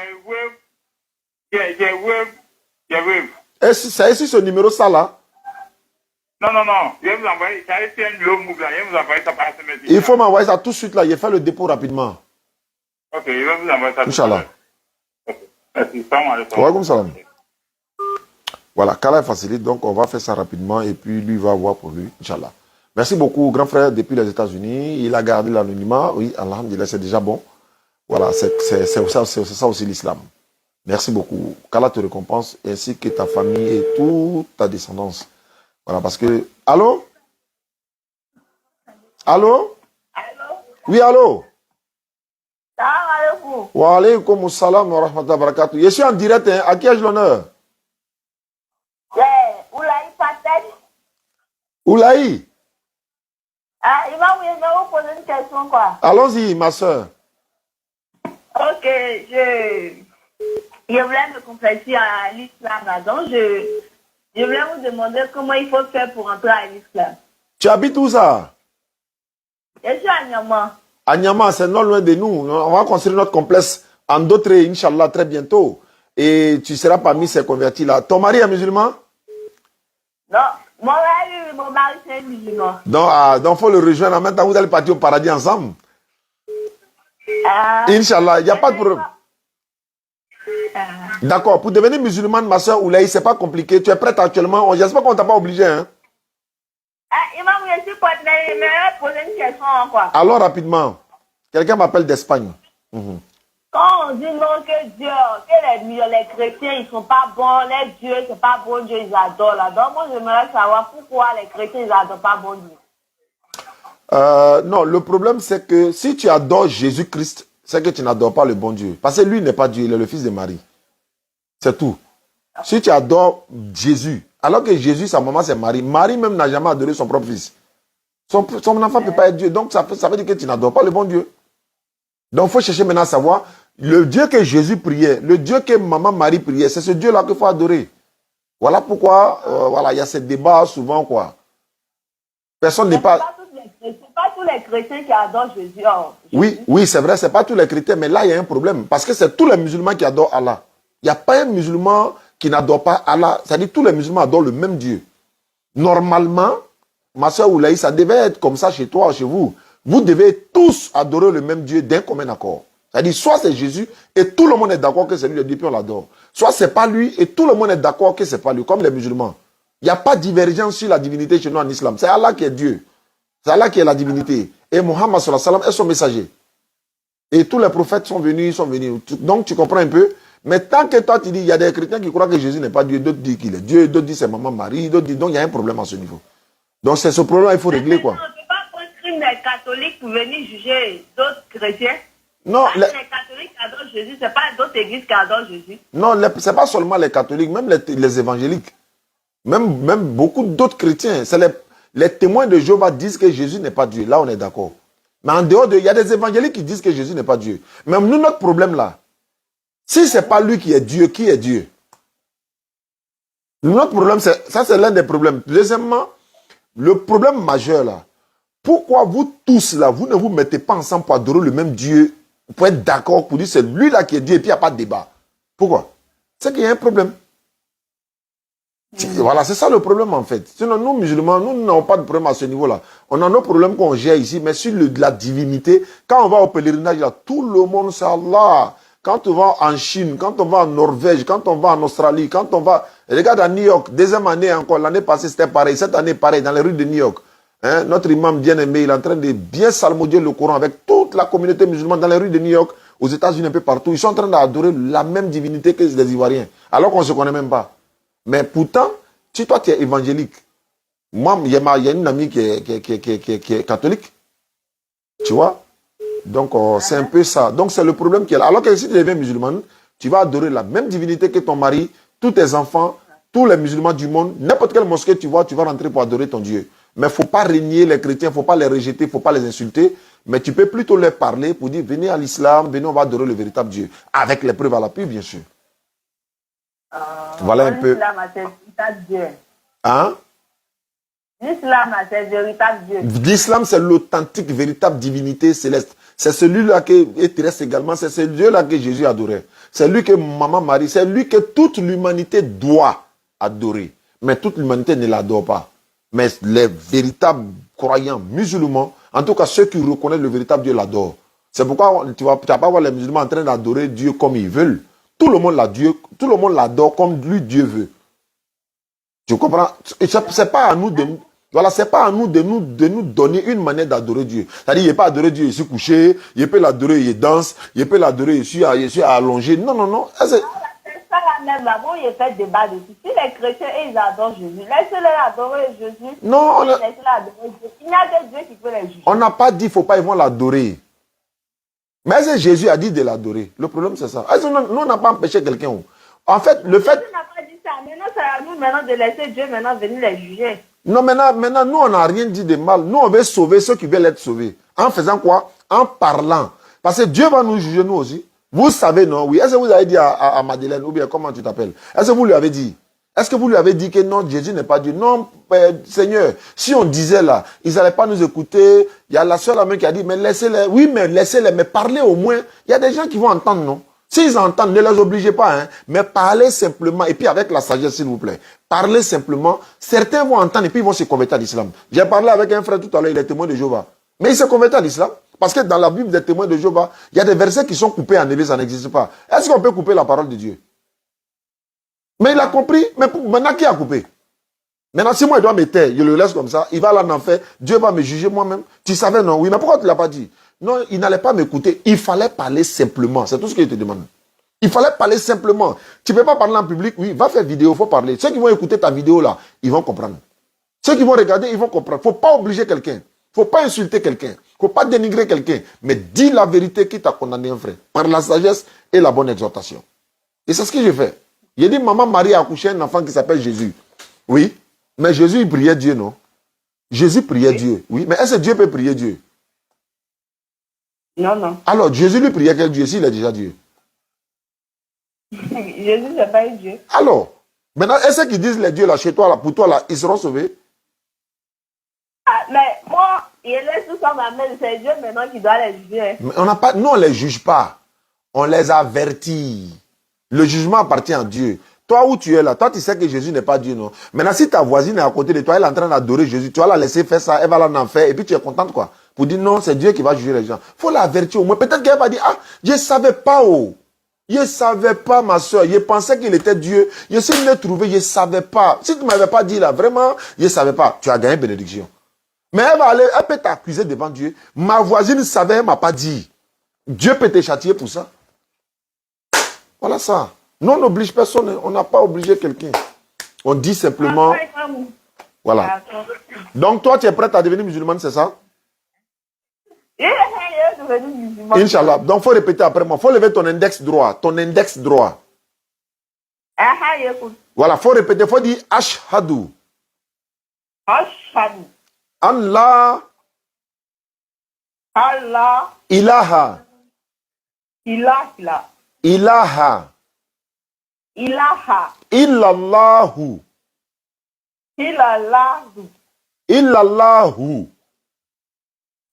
J'ai Wave. C'est ici ce numéro ça là? Non. Je vais vous envoyer. Ça a été un numéro move là. Je vais vous envoyer ça par SMS. Il faut m'envoyer ça tout de suite là. Je fais le dépôt rapidement. Ok, je vais vous envoyer ça. Inch'Allah. Merci. Salam alaikum. Wa alaikum salam. Voilà, Kala facilite, donc on va faire ça rapidement et puis lui va voir pour lui, Inch'Allah. Merci beaucoup, grand frère, depuis les États-Unis. Il a gardé l'anonymat. Oui, alhamdulillah, c'est déjà bon. Voilà, c'est ça aussi l'islam. Merci beaucoup. Qu'Allah te récompense, ainsi que ta famille et toute ta descendance. Voilà, parce que... Allô? Allô? Oui, allô? Salam alaikum. Wa alaikum salam wa rahmatullahi wa barakatuh. Je suis en direct, hein. À qui ai-je l'honneur? C'est Oulaï Patel. Oulaï? Ah, il va vous poser une question, quoi. Allons-y, ma soeur. Ok, je voulais me convertir à l'islam, là. Donc, je voulais vous demander comment il faut faire pour entrer à l'islam. Tu habites où ça? Je suis à Niamey. À Niamey, c'est non loin de nous. On va construire notre complexe en d'autres, Inch'Allah, très bientôt. Et tu seras parmi ces convertis là. Ton mari est musulman? Non, mon mari c'est musulman. Donc, faut le rejoindre. En même temps, vous allez partir au paradis ensemble. Inch'Allah, il n'y a pas de problème. D'accord. Pour devenir musulmane, ma soeur Oulaï, c'est pas compliqué. Tu es prête actuellement. J'espère qu'on t'a pas obligé. Hein? Imam, je suis prête, mais je vais poser une question, quoi. Alors, rapidement. Quelqu'un m'appelle d'Espagne. Quand on dit non, que Dieu, que les chrétiens, ils sont pas bons, les dieux, c'est pas bon Dieu, ils adorent là. Donc, moi, j'aimerais savoir pourquoi les chrétiens, ils adorent pas bon Dieu. Non, le problème, c'est que si tu adores Jésus-Christ, c'est que tu n'adores pas le bon Dieu. Parce que lui n'est pas Dieu, il est le fils de Marie. C'est tout. Si tu adores Jésus, alors que Jésus, sa maman, c'est Marie. Marie même n'a jamais adoré son propre fils. Son enfant ne peut pas être Dieu. Donc, ça veut dire que tu n'adores pas le bon Dieu. Donc, il faut chercher maintenant à savoir, le Dieu que Jésus priait, le Dieu que maman Marie priait, c'est ce Dieu-là qu'il faut adorer. Voilà pourquoi, voilà, il y a ces débats souvent, quoi. Personne n'est pas... C'est pas tous les chrétiens qui adorent Jésus. Oh, Oui, oui, c'est vrai, c'est pas tous les chrétiens, mais là, il y a un problème. Parce que c'est tous les musulmans qui adorent Allah. Il n'y a pas un musulman qui n'adore pas Allah. C'est-à-dire tous les musulmans adorent le même Dieu. Normalement, ma soeur Oulaï, ça devait être comme ça chez toi, chez vous. Vous devez tous adorer le même Dieu d'un commun accord. C'est-à-dire, soit c'est Jésus et tout le monde est d'accord que c'est lui le Dieu, puis on l'adore. Soit c'est pas lui et tout le monde est d'accord que c'est pas lui, comme les musulmans. Il n'y a pas de divergence sur la divinité chez nous en islam. C'est Allah qui est Dieu. C'est Allah qui est la divinité. Et Mohammed sallallahu alayhi wa sallam est son messager. Et tous les prophètes sont venus, Donc tu comprends un peu. Mais tant que toi tu dis, il y a des chrétiens qui croient que Jésus n'est pas Dieu, d'autres disent qu'il est Dieu, d'autres disent c'est maman Marie, d'autres disent, donc il y a un problème à ce niveau. Donc c'est ce problème qu'il faut régler, quoi. On ne peut pas prescrire les catholiques pour venir juger d'autres chrétiens. Non, Les catholiques qui adorent Jésus, ce n'est pas d'autres églises qui adorent Jésus. Non, ce n'est pas seulement les catholiques, même les évangéliques. Même beaucoup d'autres chrétiens. C'est les témoins de Jéhovah disent que Jésus n'est pas Dieu. Là, on est d'accord. Mais en dehors il y a des évangéliques qui disent que Jésus n'est pas Dieu. Même nous, notre problème là, si ce n'est pas lui qui est Dieu, qui est Dieu? Notre problème, ça c'est l'un des problèmes. Deuxièmement, le problème majeur là, pourquoi vous tous là, vous ne vous mettez pas ensemble pour adorer le même Dieu, pour être d'accord, pour dire c'est lui là qui est Dieu et puis il n'y a pas de débat? Pourquoi? C'est qu'il y a un problème. Voilà, c'est ça le problème en fait. Sinon, nous musulmans, nous n'avons pas de problème à ce niveau-là. On a nos problèmes qu'on gère ici, mais sur la divinité, quand on va au pèlerinage, là, tout le monde sait Allah. Quand on va en Chine, quand on va en Norvège, quand on va en Australie, quand on va... Regarde à New York, deuxième année encore, l'année passée c'était pareil, cette année pareil, dans les rues de New York. Hein, notre imam bien-aimé, il est en train de bien salmodier le Coran avec toute la communauté musulmane dans les rues de New York, aux États-Unis, un peu partout. Ils sont en train d'adorer la même divinité que les Ivoiriens, alors qu'on ne se connaît même pas. Mais pourtant, si toi tu es évangélique, moi, il y a une amie qui est catholique, tu vois. Donc, c'est un peu ça. Donc, c'est le problème qui est là. Alors que si tu deviens musulmane, tu vas adorer la même divinité que ton mari, tous tes enfants, tous les musulmans du monde. N'importe quelle mosquée tu vas rentrer pour adorer ton Dieu. Mais il ne faut pas régner les chrétiens, il ne faut pas les rejeter, il ne faut pas les insulter. Mais tu peux plutôt leur parler pour dire, venez à l'islam, venez, on va adorer le véritable Dieu. Avec les preuves à l'appui, bien sûr. Voilà un peu. L'islam, c'est le véritable Dieu. Hein? L'islam, c'est le véritable Dieu. L'islam, c'est l'authentique, véritable divinité céleste. C'est celui-là qui est terrestre également. C'est ce Dieu-là que Jésus adorait. C'est lui que maman Marie, c'est lui que toute l'humanité doit adorer. Mais toute l'humanité ne l'adore pas. Mais les véritables croyants musulmans, en tout cas ceux qui reconnaissent le véritable Dieu l'adorent. C'est pourquoi tu vas pas voir les musulmans en train d'adorer Dieu comme ils veulent. Tout le monde l'adore comme lui Dieu veut. Tu comprends? C'est pas à nous de... Voilà, c'est pas à nous de nous donner une manière d'adorer Dieu. C'est-à-dire, il ne peut pas adorer Dieu ici couché, il peut l'adorer, il danse, il peut l'adorer ici allongé. Non, non, non. C'est ça la même là, bon, il fait débat dessus. Si les chrétiens, ils adorent Jésus, laissez-les adorer Jésus. Non, laissez-les adorer Dieu. Il n'y a que Dieu qui peut les juger. On n'a pas dit qu'il ne faut pas, ils vont l'adorer. Mais est-ce que Jésus a dit de l'adorer? Le problème, c'est ça. Est-ce que nous, on n'a pas empêché quelqu'un? En fait, le fait... Jésus n'a pas dit ça. Maintenant, c'est à nous maintenant de laisser Dieu maintenant venir les juger. Non, maintenant, nous, on n'a rien dit de mal. Nous, on veut sauver ceux qui veulent être sauvés. En faisant quoi? En parlant. Parce que Dieu va nous juger, nous aussi. Vous savez, non? Oui. Est-ce que vous avez dit à Madeleine, ou bien comment tu t'appelles? Est-ce que vous lui avez dit? Est-ce que vous lui avez dit que non, Jésus n'est pas Dieu? Non, Seigneur, si on disait là, ils n'allaient pas nous écouter. Il y a la seule amie qui a dit, mais laissez-les. Oui, mais laissez-les, mais parlez au moins. Il y a des gens qui vont entendre, non? S'ils entendent, ne les obligez pas, hein, mais parlez simplement, et puis avec la sagesse, s'il vous plaît. Parlez simplement. Certains vont entendre et puis ils vont se convertir à l'islam. J'ai parlé avec un frère tout à l'heure, il est témoin de Jéhovah. Mais il se convertit à l'islam. Parce que dans la Bible des témoins de Jéhovah, il y a des versets qui sont coupés en hébreu, ça n'existe pas. Est-ce qu'on peut couper la parole de Dieu? Mais il a compris. Mais maintenant, qui a coupé? Maintenant, si moi, je dois me taire, je le laisse comme ça, il va là en enfer, Dieu va me juger moi-même. Tu savais, non? Oui, mais pourquoi tu ne l'as pas dit? Non, il n'allait pas m'écouter. Il fallait parler simplement. C'est tout ce qu'il te demande. Il fallait parler simplement. Tu ne peux pas parler en public. Oui, va faire vidéo, il faut parler. Ceux qui vont écouter ta vidéo là, ils vont comprendre. Ceux qui vont regarder, ils vont comprendre. Il ne faut pas obliger quelqu'un. Il ne faut pas insulter quelqu'un. Il ne faut pas dénigrer quelqu'un. Mais dis la vérité qui t'a condamné un frère. Par la sagesse et la bonne exhortation. Et c'est ce que j'ai fait. J'ai dit, maman Marie a accouché un enfant qui s'appelle Jésus. Oui. Mais Jésus, il priait Dieu, non? Jésus priait Dieu. Oui. Mais est-ce que Dieu peut prier Dieu? Non, non. Alors, Jésus lui priait quel Dieu s'il est déjà Dieu? Jésus n'est pas un Dieu. Alors, Maintenant, est-ce qu'ils disent les dieux là, chez toi, là, pour toi, là, ils seront sauvés? Ah, mais moi, il laisse tout ça dans la main de ces dieux maintenant qui doit les juger. Mais on n'a pas, nous, on ne les juge pas. On les avertit. Le jugement appartient à Dieu. Toi où tu es là, toi tu sais que Jésus n'est pas Dieu, non? Maintenant, si ta voisine est à côté de toi, elle est en train d'adorer Jésus, tu vas la laisser faire ça, elle va l'en faire, et puis tu es contente quoi? Pour dire non, c'est Dieu qui va juger les gens. Il faut l'avertir au moins. Peut-être qu'elle va dire, ah, je ne savais pas, oh. Je ne savais pas, ma soeur. Je pensais qu'il était Dieu. Je suis venu trouver, je ne savais pas. Si tu ne m'avais pas dit là, vraiment, je ne savais pas. Tu as gagné bénédiction. Mais elle va aller, elle peut t'accuser devant Dieu. Ma voisine savait, elle ne m'a pas dit. Dieu peut te châtier pour ça. Voilà ça. Non, on n'oblige personne. On n'a pas obligé quelqu'un. On dit simplement. Voilà. Donc toi, tu es prête à devenir musulmane, c'est ça? Inch'Allah. Donc il faut répéter après moi. Il faut lever ton index droit. Ton index droit. Voilà, il faut répéter. Il faut dire Ashhadu. Ashhadu. Allah. Allah. Ilaha. Ilaha. Ilaha. Ilaha. Illallahu. Ilallahu. Illallahu.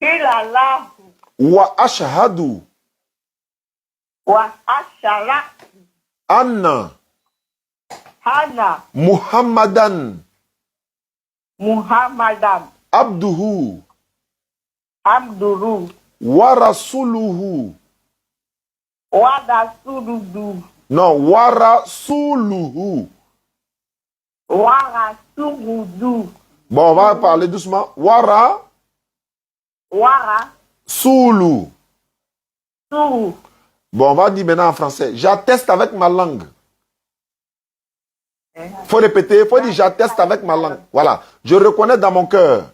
Ilallahu. Wa ashhadu. Wa ashara. Anna. Hana. Muhammadan. Muhammadan. Abduhu. Abduru. Wa rasuluhu. Wa rasuluhu. Non, wa rasuluhu. Wa rasuluhu. Bon, on va parler doucement. Wara. Wara. Soulou. Sou. Bon, on va dire maintenant en français. J'atteste avec ma langue. Faut répéter. Faut dire j'atteste avec ma langue. Voilà. Je reconnais dans mon cœur.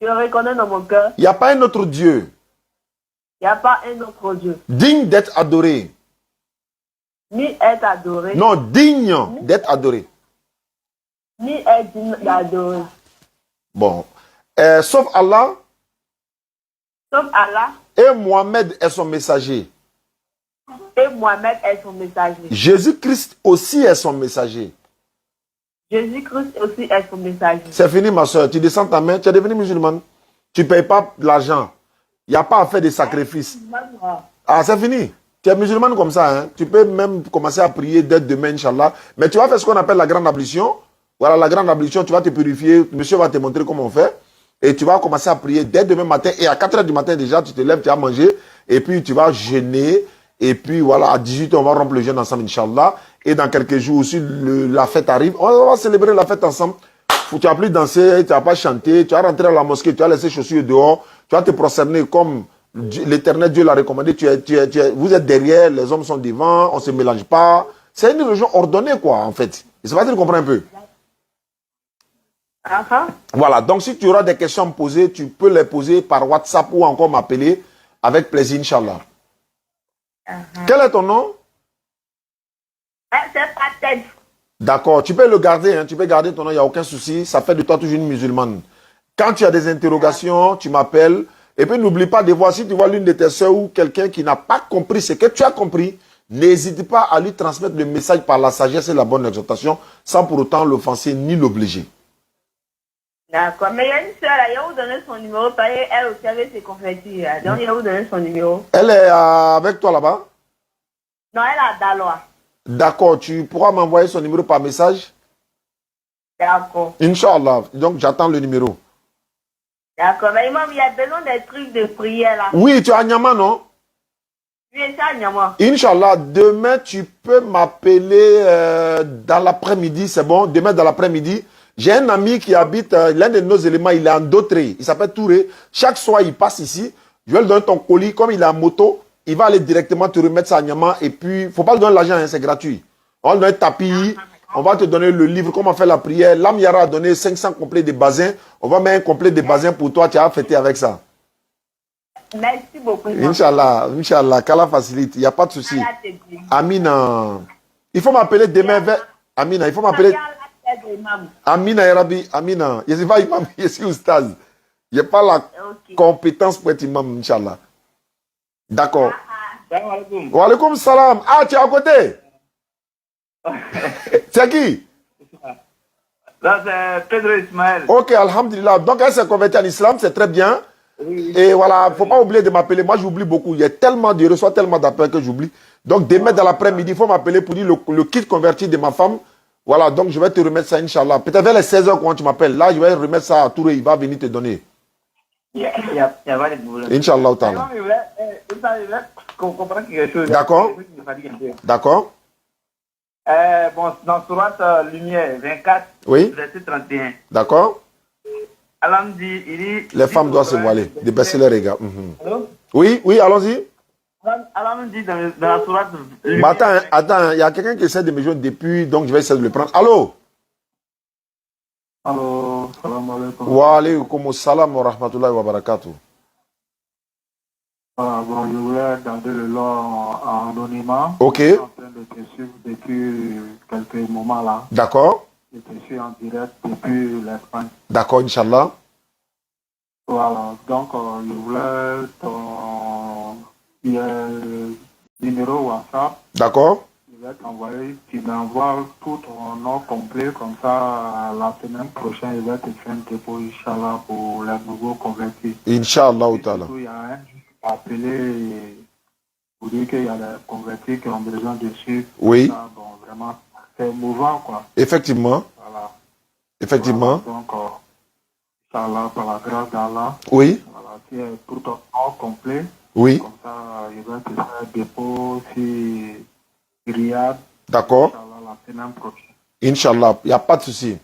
Je reconnais dans mon cœur. Il n'y a pas un autre Dieu. Il n'y a pas un autre Dieu. Digne d'être adoré. Ni être adoré. Non, digne d'être adoré. Ni être digne d'adorer. Bon. Sauf Allah. Sauf Allah. Et Mohamed est son messager. Et Mohamed est son messager. Jésus-Christ aussi est son messager. Jésus-Christ aussi est son messager. C'est fini, ma soeur. Tu descends ta main, tu es devenue musulmane. Tu ne payes pas l'argent. Il n'y a pas à faire de sacrifices. Ah, c'est fini. Tu es musulmane comme ça. Hein? Tu peux même commencer à prier dès demain, Inch'Allah. Mais tu vas faire ce qu'on appelle la grande ablution. Voilà, la grande ablution, tu vas te purifier. Monsieur va te montrer comment on fait. Et tu vas commencer à prier dès demain matin. Et à 4 h du matin déjà, tu te lèves, tu vas manger. Et puis tu vas jeûner. Et puis voilà, à 18 h, on va rompre le jeûne ensemble, Inch'Allah. Et dans quelques jours aussi, la fête arrive. On va célébrer la fête ensemble. Tu vas plus danser, tu vas pas chanter. Tu vas rentrer à la mosquée, tu vas laisser chaussures dehors. Tu vas te prosterner comme l'Éternel Dieu l'a recommandé. Vous êtes derrière, les hommes sont devant, on ne se mélange pas. C'est une religion ordonnée, quoi, en fait. Je sais pas si tu comprends un peu. Voilà, donc si tu auras des questions à me poser, tu peux les poser par WhatsApp ou encore m'appeler avec plaisir, Inch'Allah. Quel est ton nom? C'est pas tête. D'accord, tu peux le garder, hein, tu peux garder ton nom, il n'y a aucun souci. Ça fait de toi toujours une musulmane. Quand tu as des interrogations, tu m'appelles. Et puis n'oublie pas de voir, si tu vois l'une de tes soeurs ou quelqu'un qui n'a pas compris ce que tu as compris, n'hésite pas à lui transmettre le message par la sagesse et la bonne exhortation, sans pour autant l'offenser ni l'obliger. D'accord, mais il y a une soeur là, il va vous donner son numéro, parce qu'elle aussi avait ses convertis. Donc il va vous donner son numéro. Elle est avec toi là-bas? Non, elle est à Daloa. D'accord, tu pourras m'envoyer son numéro par message? D'accord. Inch'Allah, donc j'attends le numéro. D'accord, mais imam, il y a besoin des trucs de prière là. Oui, tu es à Nyama, non? Oui, c'est à Nyama. Inch'Allah, demain tu peux m'appeler dans l'après-midi, c'est bon? Demain dans l'après-midi. J'ai un ami qui habite, l'un de nos éléments, il est en Dautré, il s'appelle Touré. Chaque soir, il passe ici. Je vais lui donner ton colis, comme il est en moto, il va aller directement te remettre ça à Nyama. Et puis, il ne faut pas lui donner l'argent, hein, c'est gratuit. On va lui donner un tapis, on va te donner le livre, comment faire la prière. L'Amiara a donné 500 complets de basins. On va mettre un complet de basins pour toi, tu as fêté avec ça. Merci beaucoup. Inch'Allah, Inch'Allah, qu'Allah facilite, il n'y a pas de souci. Amina. Il faut m'appeler demain vers... Amina, il faut m'appeler... Amina Erabi, Amina. Je ne suis pas imam, je suis oustaz. Je n'ai pas la compétence pour être imam, Inch'Allah. D'accord. Wa alaikum salam. Ah, tu es à côté? C'est qui? Là, c'est Pedro Ismaël. Ok, alhamdulillah. Donc, elle s'est convertie en islam, c'est très bien. Et voilà, il ne faut pas oublier de m'appeler. Moi, j'oublie beaucoup. Il y a tellement, je reçois tellement d'appels que j'oublie. Donc, demain dans l'après-midi, il faut m'appeler pour dire le kit converti de ma femme. Voilà, donc je vais te remettre ça, Inch'Allah. Peut-être vers les 16h quand tu m'appelles. Là, je vais remettre ça à Touré. Il va venir te donner. Il y a pas de problème. Inch'Allah. Ta'ala. D'accord. D'accord. Bon, dans Sourate Lumière 24, Oui. verset 31. D'accord. Allah me dit, il dit... Les femmes doivent se voiler, de baisser les regards. Allô? Oui, oui, allons-y. Allah me dit dans la Sourate Mais Lumière... attends, il y a quelqu'un qui essaie de me joindre depuis, donc je vais essayer de le prendre. Allô? Allô, salam alaikum. Wa alaykum salam wa rahmatullahi wa barakatuh. Bon, je voulais garder le lot en anonymat. Ok. Je suis en train de te suivre depuis quelques moments là. D'accord. Je te suis en direct depuis l'Espagne. D'accord, Inch'Allah. Voilà, donc je voulais ton numéro WhatsApp. D'accord. Je vais t'envoyer, tu m'envoies tout ton nom complet, comme ça la semaine prochaine, je vais te faire un dépôt, Inch'Allah, pour les nouveaux convertis. Inch'Allah. Et surtout, il y a un appelé pour dire qu'il y a des convertis qui ont besoin de suivre. Oui. Ça, bon, vraiment, c'est émouvant, quoi. Effectivement. Voilà. Effectivement. Voilà, donc, Inch'Allah, par la grâce d'Allah, Oui. voilà, tu es pour ton nom complet. Oui. Comme ça, il va te faire un dépôt si Riyad. D'accord. Inch'Allah, la semaine prochaine. Inch'Allah, il n'y a pas de souci.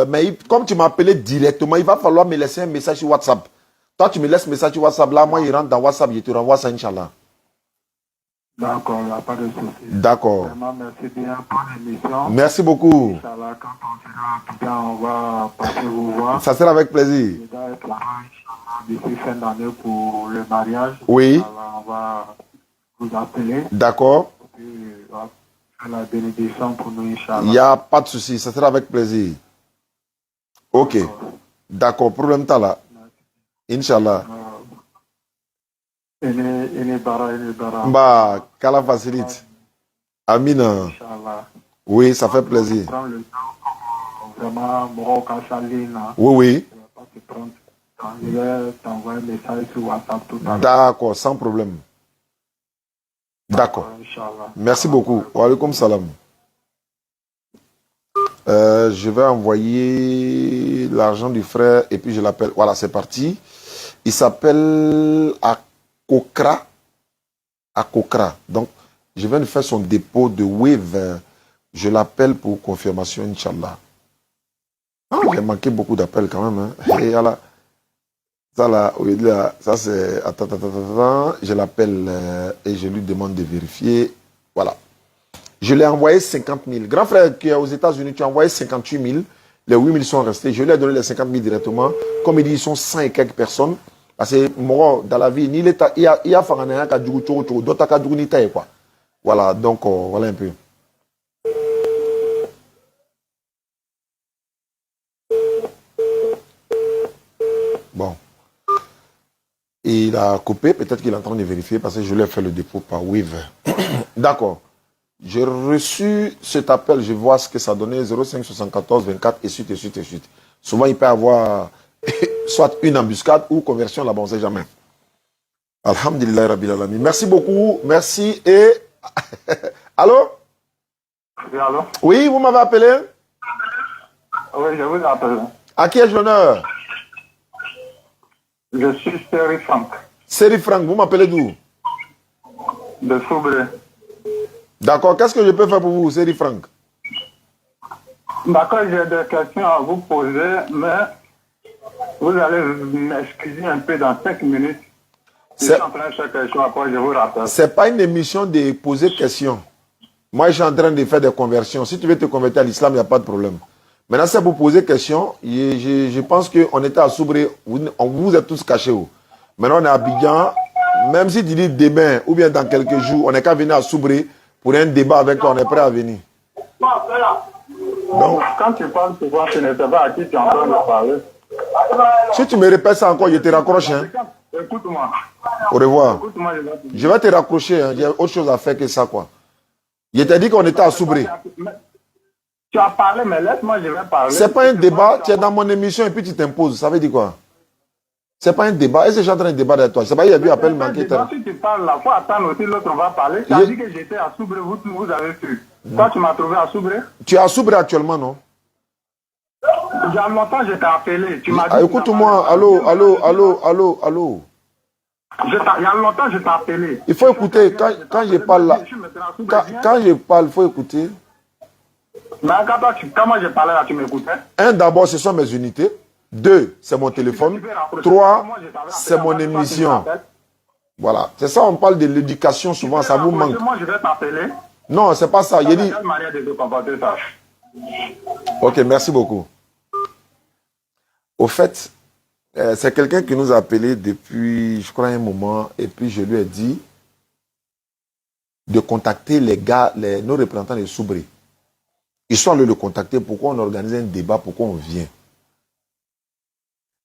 Mais comme tu m'as appelé directement, il va falloir me laisser un message sur WhatsApp. Toi, tu me laisses un message sur WhatsApp. Là, moi, il rentre dans WhatsApp, je te renvoie ça, Inch'Allah. D'accord, il n'y a pas de souci. D'accord. Vraiment, merci bien pour l'émission. Merci beaucoup. Inch'Allah, quand on sera bien, on va passer vous voir. Ça sera avec plaisir. Je dois être là, Inch'Allah, d'ici fin d'année pour le mariage. Oui. Inch'Allah, on va vous appeler. D'accord. Et puis, on va faire la bénédiction pour nous, Il Inch'Allah. n'y a pas de souci. Ça sera avec plaisir. Ok. D'accord. Problème t'as là. Inch'Allah. Ini bara. Bah, qu'Allah facilite. Amina. Inch'Allah. Oui, ça fait plaisir. Prends le temps, vraiment, Morocco, Salina. Oui, oui. Je ne vais pas te prendre. Je vais t'envoyer un message sur WhatsApp tout à l'heure. D'accord, sans problème. D'accord. Inch'Allah. Merci beaucoup. Wa alaykoum salam. Je vais envoyer l'argent du frère et puis je l'appelle. Voilà, c'est parti. Il s'appelle Akokra. Akokra. Donc, je viens de faire son dépôt de Wave. Je l'appelle pour confirmation, Inch'Allah. Ah, j'ai manqué beaucoup d'appels quand même. Hein. Et voilà. Ça là, ça c'est... Attends. Je l'appelle et je lui demande de vérifier. Voilà. Je l'ai envoyé 50 000. Grand frère qui est aux États-Unis, tu as envoyé 58 000. Les 8 000 sont restés. Je lui ai donné les 50 000 directement. Comme il dit, ils sont 100 et quelques personnes. Parce que moi, dans la vie, il y a un qui a d'autres qui a quoi. Voilà, donc voilà un peu. Bon. Et il a coupé, peut-être qu'il est en train de vérifier parce que je lui ai fait le dépôt par Wave. D'accord. J'ai reçu cet appel, je vois ce que ça donnait, 05 74 24 et suite. Souvent, il peut y avoir soit une embuscade ou conversion là-bas, on ne sait jamais. Alhamdulillah Rabbil Alamin. Merci beaucoup, merci et... Allô? Oui, allô? Oui, vous m'avez appelé? Oui, je vous appelle. À qui ai-je l'honneur? Je suis Seri Franck, Seri Franck, vous m'appelez d'où? de Soubré. D'accord, qu'est-ce que je peux faire pour vous, Seri Franck? D'accord, j'ai des questions à vous poser, mais vous allez m'excuser un peu dans 5 minutes. Je suis en train de faire quelque chose, après je vous rappelle. C'est pas une émission de poser questions. Moi, je suis en train de faire des conversions. Si tu veux te convertir à l'islam, il n'y a pas de problème. Maintenant, c'est pour poser question. Je pense qu'on était à Soubré. Vous êtes tous cachés. Maintenant, on est à Abidjan. Même si tu dis demain ou bien dans quelques jours, on n'est qu'à venir à Soubré pour un débat avec toi. On est prêt à venir. Donc, quand tu parles souvent, tu ne sais pas à qui tu es en train de parler. Si tu me répètes ça encore, je te raccroche. Hein. Écoute-moi. Au revoir. Écoute-moi, Je vais te raccrocher. Hein. J'ai autre chose à faire que ça, quoi. Je t'ai dit qu'on était à Soubré. Tu as parlé, mais laisse-moi, je vais parler. C'est pas un débat, tu es dans mon émission et puis tu t'imposes. Ça veut dire quoi? C'est pas un débat. Est-ce que je suis en train de débattre avec toi? C'est pas, il y a eu appel manqué. Si tu parles là, il faut attendre aussi, l'autre va parler. Tu as dit que j'étais à Soubré, vous avez su. Toi, tu m'as trouvé à Soubré? Tu es à Soubré actuellement, non? Il y a longtemps, je t'ai appelé. Tu m'as dit. Écoute-moi, allô. Il y a longtemps, je t'ai appelé. Il faut écouter. Quand je parle là, quand je parle, il faut écouter. Mais quand moi je parlais là, tu m'écoutais? Un, d'abord, ce sont mes unités. Deux, c'est mon téléphone. Trois, c'est mon émission. Voilà. C'est ça, on parle de l'éducation souvent, ça vous manque. Moi, je vais t'appeler. Non, c'est pas ça. Il dit... Ok, merci beaucoup. Au fait, c'est quelqu'un qui nous a appelé depuis, je crois, un moment, et puis je lui ai dit de contacter les gars, nos représentants de Soubré. Ils sont allés le contacter, pourquoi on organise un débat, pourquoi on vient.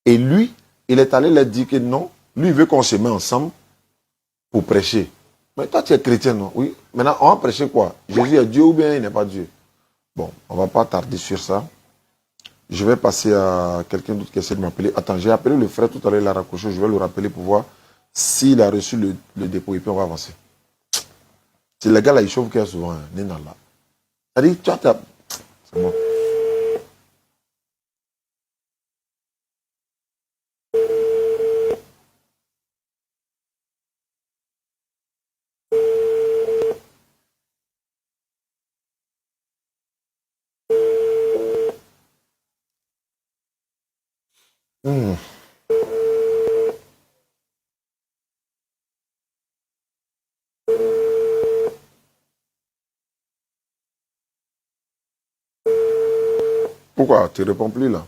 Et lui, il est allé leur dire que non, lui, il veut qu'on se mette ensemble pour prêcher. Mais toi, tu es chrétien, non? Oui. Maintenant, on va prêcher quoi? Jésus est Dieu ou bien il n'est pas Dieu? Bon, on ne va pas tarder sur ça. Je vais passer à quelqu'un d'autre qui essaie de m'appeler. Attends, j'ai appelé le frère tout à l'heure, il a raccroché. Je vais le rappeler pour voir s'il a reçu le dépôt et puis on va avancer. C'est le gars là, il chauffe qu'il y a souvent, Nina là. C'est-à-dire, tu as... C'est bon. Pourquoi tu ne réponds plus là?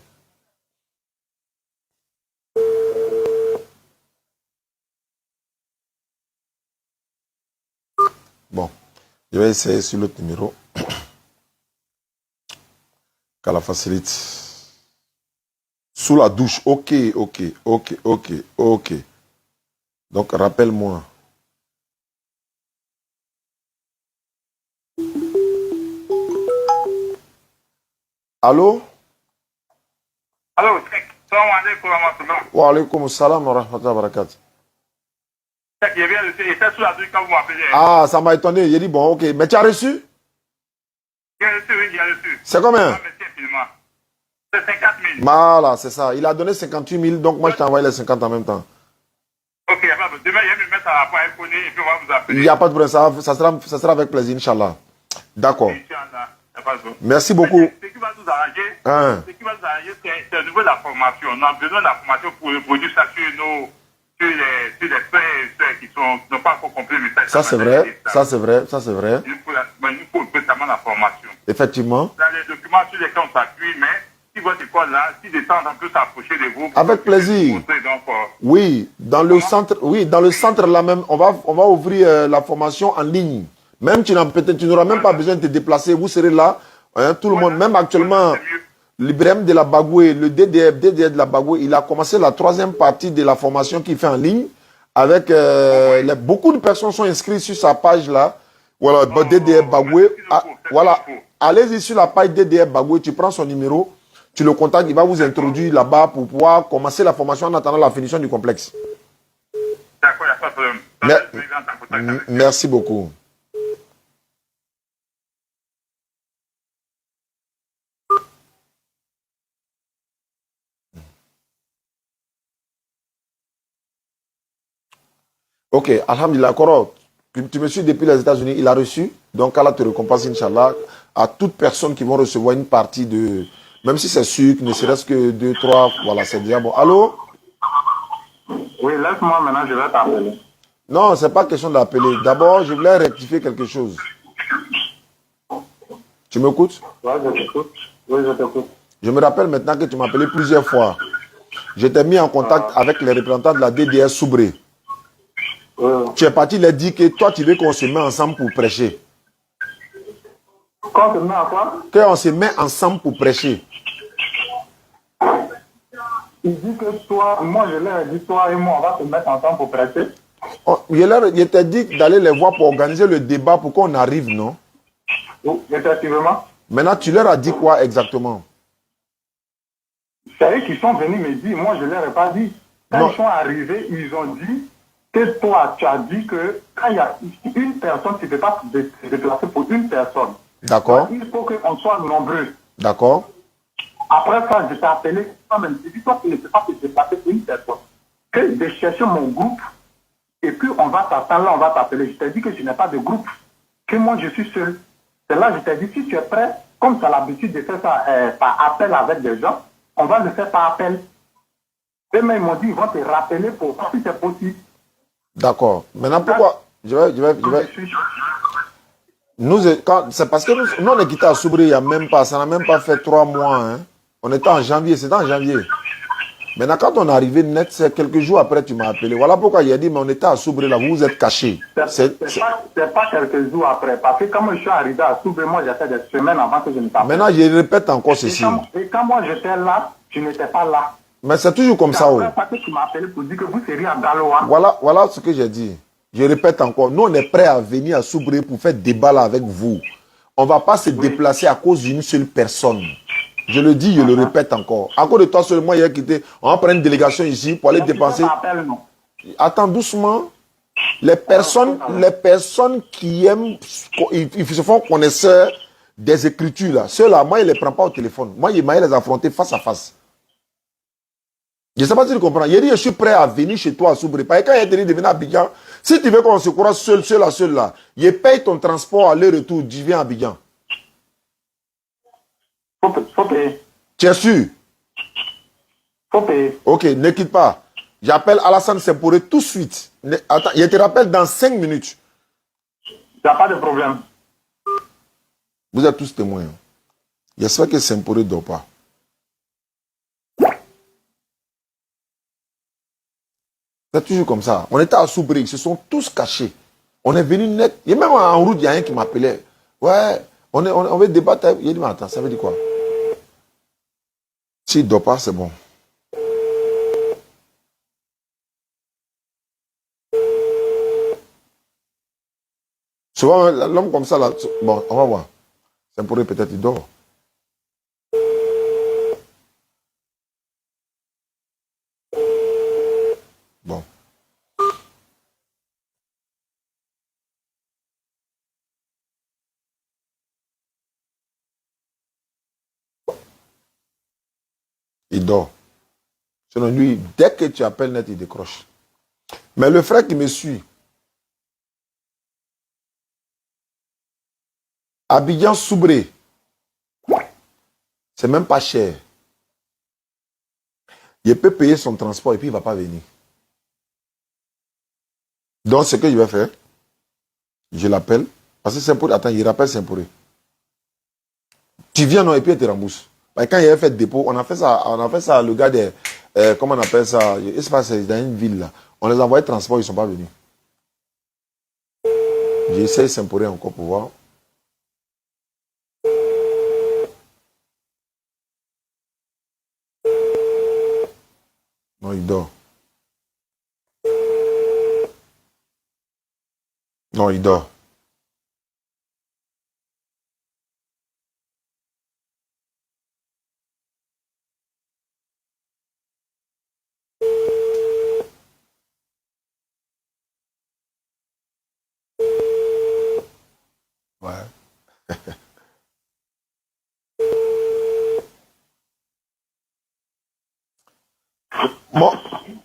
Bon, je vais essayer sur l'autre numéro. Qu'à la facilite. Sous la douche. Ok. Donc, rappelle-moi. Allô? Allô, salam alaikum wa rahmatullah. Wa alaikum salam wa rahmatullahi wa barakatuh. Il était sous la douche quand vous m'appelez. Ah, ça m'a étonné. J'ai dit, bon, ok. Mais tu as reçu? J'ai reçu, oui, j'ai reçu. C'est combien? C'est 50 000. Voilà, c'est ça. Il a donné 58 000, donc moi je t'ai envoyé les 50 en même temps. Ok, demain, il va me mettre à la point iPhone et puis on va vous appeler. Il n'y a pas de problème, ça sera avec plaisir, Inch'Allah. D'accord. Merci beaucoup. Ce qui va nous arranger, c'est au niveau de la formation. On a besoin de la formation pour reproduire ça sur les frères et sœurs qui n'ont pas encore compris le message. Ça c'est vrai, ça c'est vrai, ça c'est vrai. Il faut précisément la formation. Effectivement. Dans les documents sur lesquels on s'appuie, mais si votre école là, si des temps on peut s'approcher de vous. Avec plaisir. Donc, oui, dans le centre là même, on va ouvrir la formation en ligne. Même tu n'auras même pas besoin de te déplacer, vous serez là, hein, tout le monde, même actuellement, l'Ibrahim de la Bagoué, le DDF de la Bagoué, il a commencé la 3e partie de la formation qu'il fait en ligne, avec beaucoup de personnes sont inscrites sur sa page là, voilà, DDF Bagoué, voilà, allez-y sur la page DDF Bagoué, tu prends son numéro, tu le contactes, il va vous introduire là-bas pour pouvoir commencer la formation en attendant la finition du complexe. D'accord, il n'y a pas de problème. Merci beaucoup. Ok, alhamdulillah, Koro, tu me suis depuis les États-Unis, il a reçu, donc Allah te récompense, Inch'Allah, à toute personne qui vont recevoir une partie de, même si c'est sucre, ne serait-ce que 2, 3, voilà, c'est déjà bon. Allô? Oui, laisse-moi maintenant, je vais t'appeler. Non, c'est pas question d'appeler. D'abord, je voulais rectifier quelque chose. Tu m'écoutes? Oui, je t'écoute. Oui, je t'écoute. Je me rappelle maintenant que tu m'as appelé plusieurs fois. Je t'ai mis en contact avec les représentants de la DDS Soubré. Tu es parti leur dire que toi, tu veux qu'on se mette ensemble pour prêcher. Qu'on se met à quoi? Qu'on se met ensemble pour prêcher. Il dit que toi, moi je leur ai dit, toi et moi, on va se mettre ensemble pour prêcher. Il t'a dit d'aller les voir pour organiser le débat pour qu'on arrive, non? Oui, effectivement. Maintenant, tu leur as dit quoi exactement? C'est eux qui sont venus me dire, moi je ne leur ai pas dit. Quand Non. ils sont arrivés, ils ont dit que toi, tu as dit que quand il y a une personne, tu ne peux pas se déplacer pour une personne. D'accord. Il faut qu'on soit nombreux. D'accord. Après ça, je t'ai appelé toi-même. Je dis, toi, tu ne peux pas te déplacer pour une personne. Que de chercher mon groupe, et puis on va t'attendre là, on va t'appeler. Je t'ai dit que je n'ai pas de groupe, que moi je suis seul. C'est là que je t'ai dit, si tu es prêt, comme tu as l'habitude de faire ça par appel avec des gens, on va le faire par appel. Eux-mêmes, ils m'ont dit, ils vont te rappeler pour voir si c'est possible. D'accord. Maintenant, pourquoi? Je vais. C'est parce que nous, on est quitté à Soubré il n'y a même pas, ça n'a même pas fait 3 mois. Hein. On était en janvier, c'était en janvier. Maintenant, quand on est arrivé net, c'est quelques jours après, tu m'as appelé. Voilà pourquoi il a dit, mais on était à Soubré là, vous vous êtes cachés. C'est pas quelques jours après, parce que quand moi je suis arrivé à Soubré, moi j'ai fait des semaines avant que je ne t'appelle. Maintenant, je répète encore ceci. Et quand moi j'étais là, tu n'étais pas là. Mais c'est toujours comme ça. C'est après que tu m'as appelé pour dire que vous seriez à Galoa. Voilà ce que j'ai dit. Je répète encore, nous on est prêts à venir à Soubré pour faire débat là avec vous. On ne va pas se déplacer à cause d'une seule personne. Je le dis, je le répète encore. À cause de toi seulement, il a quitté. On va prendre une délégation ici pour aller dépenser. Attends doucement. Les personnes qui aiment, ils se font connaisseurs des écritures là. Ceux-là, moi, je ne les prends pas au téléphone. Moi, je vais les affronter face à face. Je ne sais pas si tu comprends. Il dit, je suis prêt à venir chez toi à Soubré. Parce que quand il dit de venir à Abidjan, si tu veux qu'on se croise seul là, je paye ton transport aller-retour, tu viens à Abidjan. Faut payer. Tu es sûr? Faut payer. Ok, ne quitte pas. J'appelle Alassane Semporé tout de suite. Attends, je te rappelle dans 5 minutes. Il n'y a pas de problème. Vous êtes tous témoins. J'espère que Semporé ne dort pas. C'est toujours comme ça. On était à Soubré, ils se sont tous cachés. On est venu net. Et même en route, il y a un qui m'appelait. Ouais, on veut débattre. Il dit, mais attends, ça veut dire quoi? S'il ne dort pas, c'est bon. Souvent, l'homme comme ça, là, bon, on va voir. C'est pour peut-être il dort. Bon. Il dort. Selon lui, dès que tu appelles net, il décroche. Mais le frère qui me suit, Abidjan Soubré, c'est même pas cher. Il peut payer son transport et puis il ne va pas venir. Donc, ce que je vais faire, je l'appelle. Parce que Semporé, attends, il rappelle Semporé. Tu viens, non, et puis il te rembourse. Quand il a fait le dépôt, on a fait ça, le gars des. Comment on appelle ça? Il se passe dans une ville là. On les a envoyés transport, ils ne sont pas venus. J'essaie Semporé encore pour voir. Non, il dort. Non, il dort. Ouais.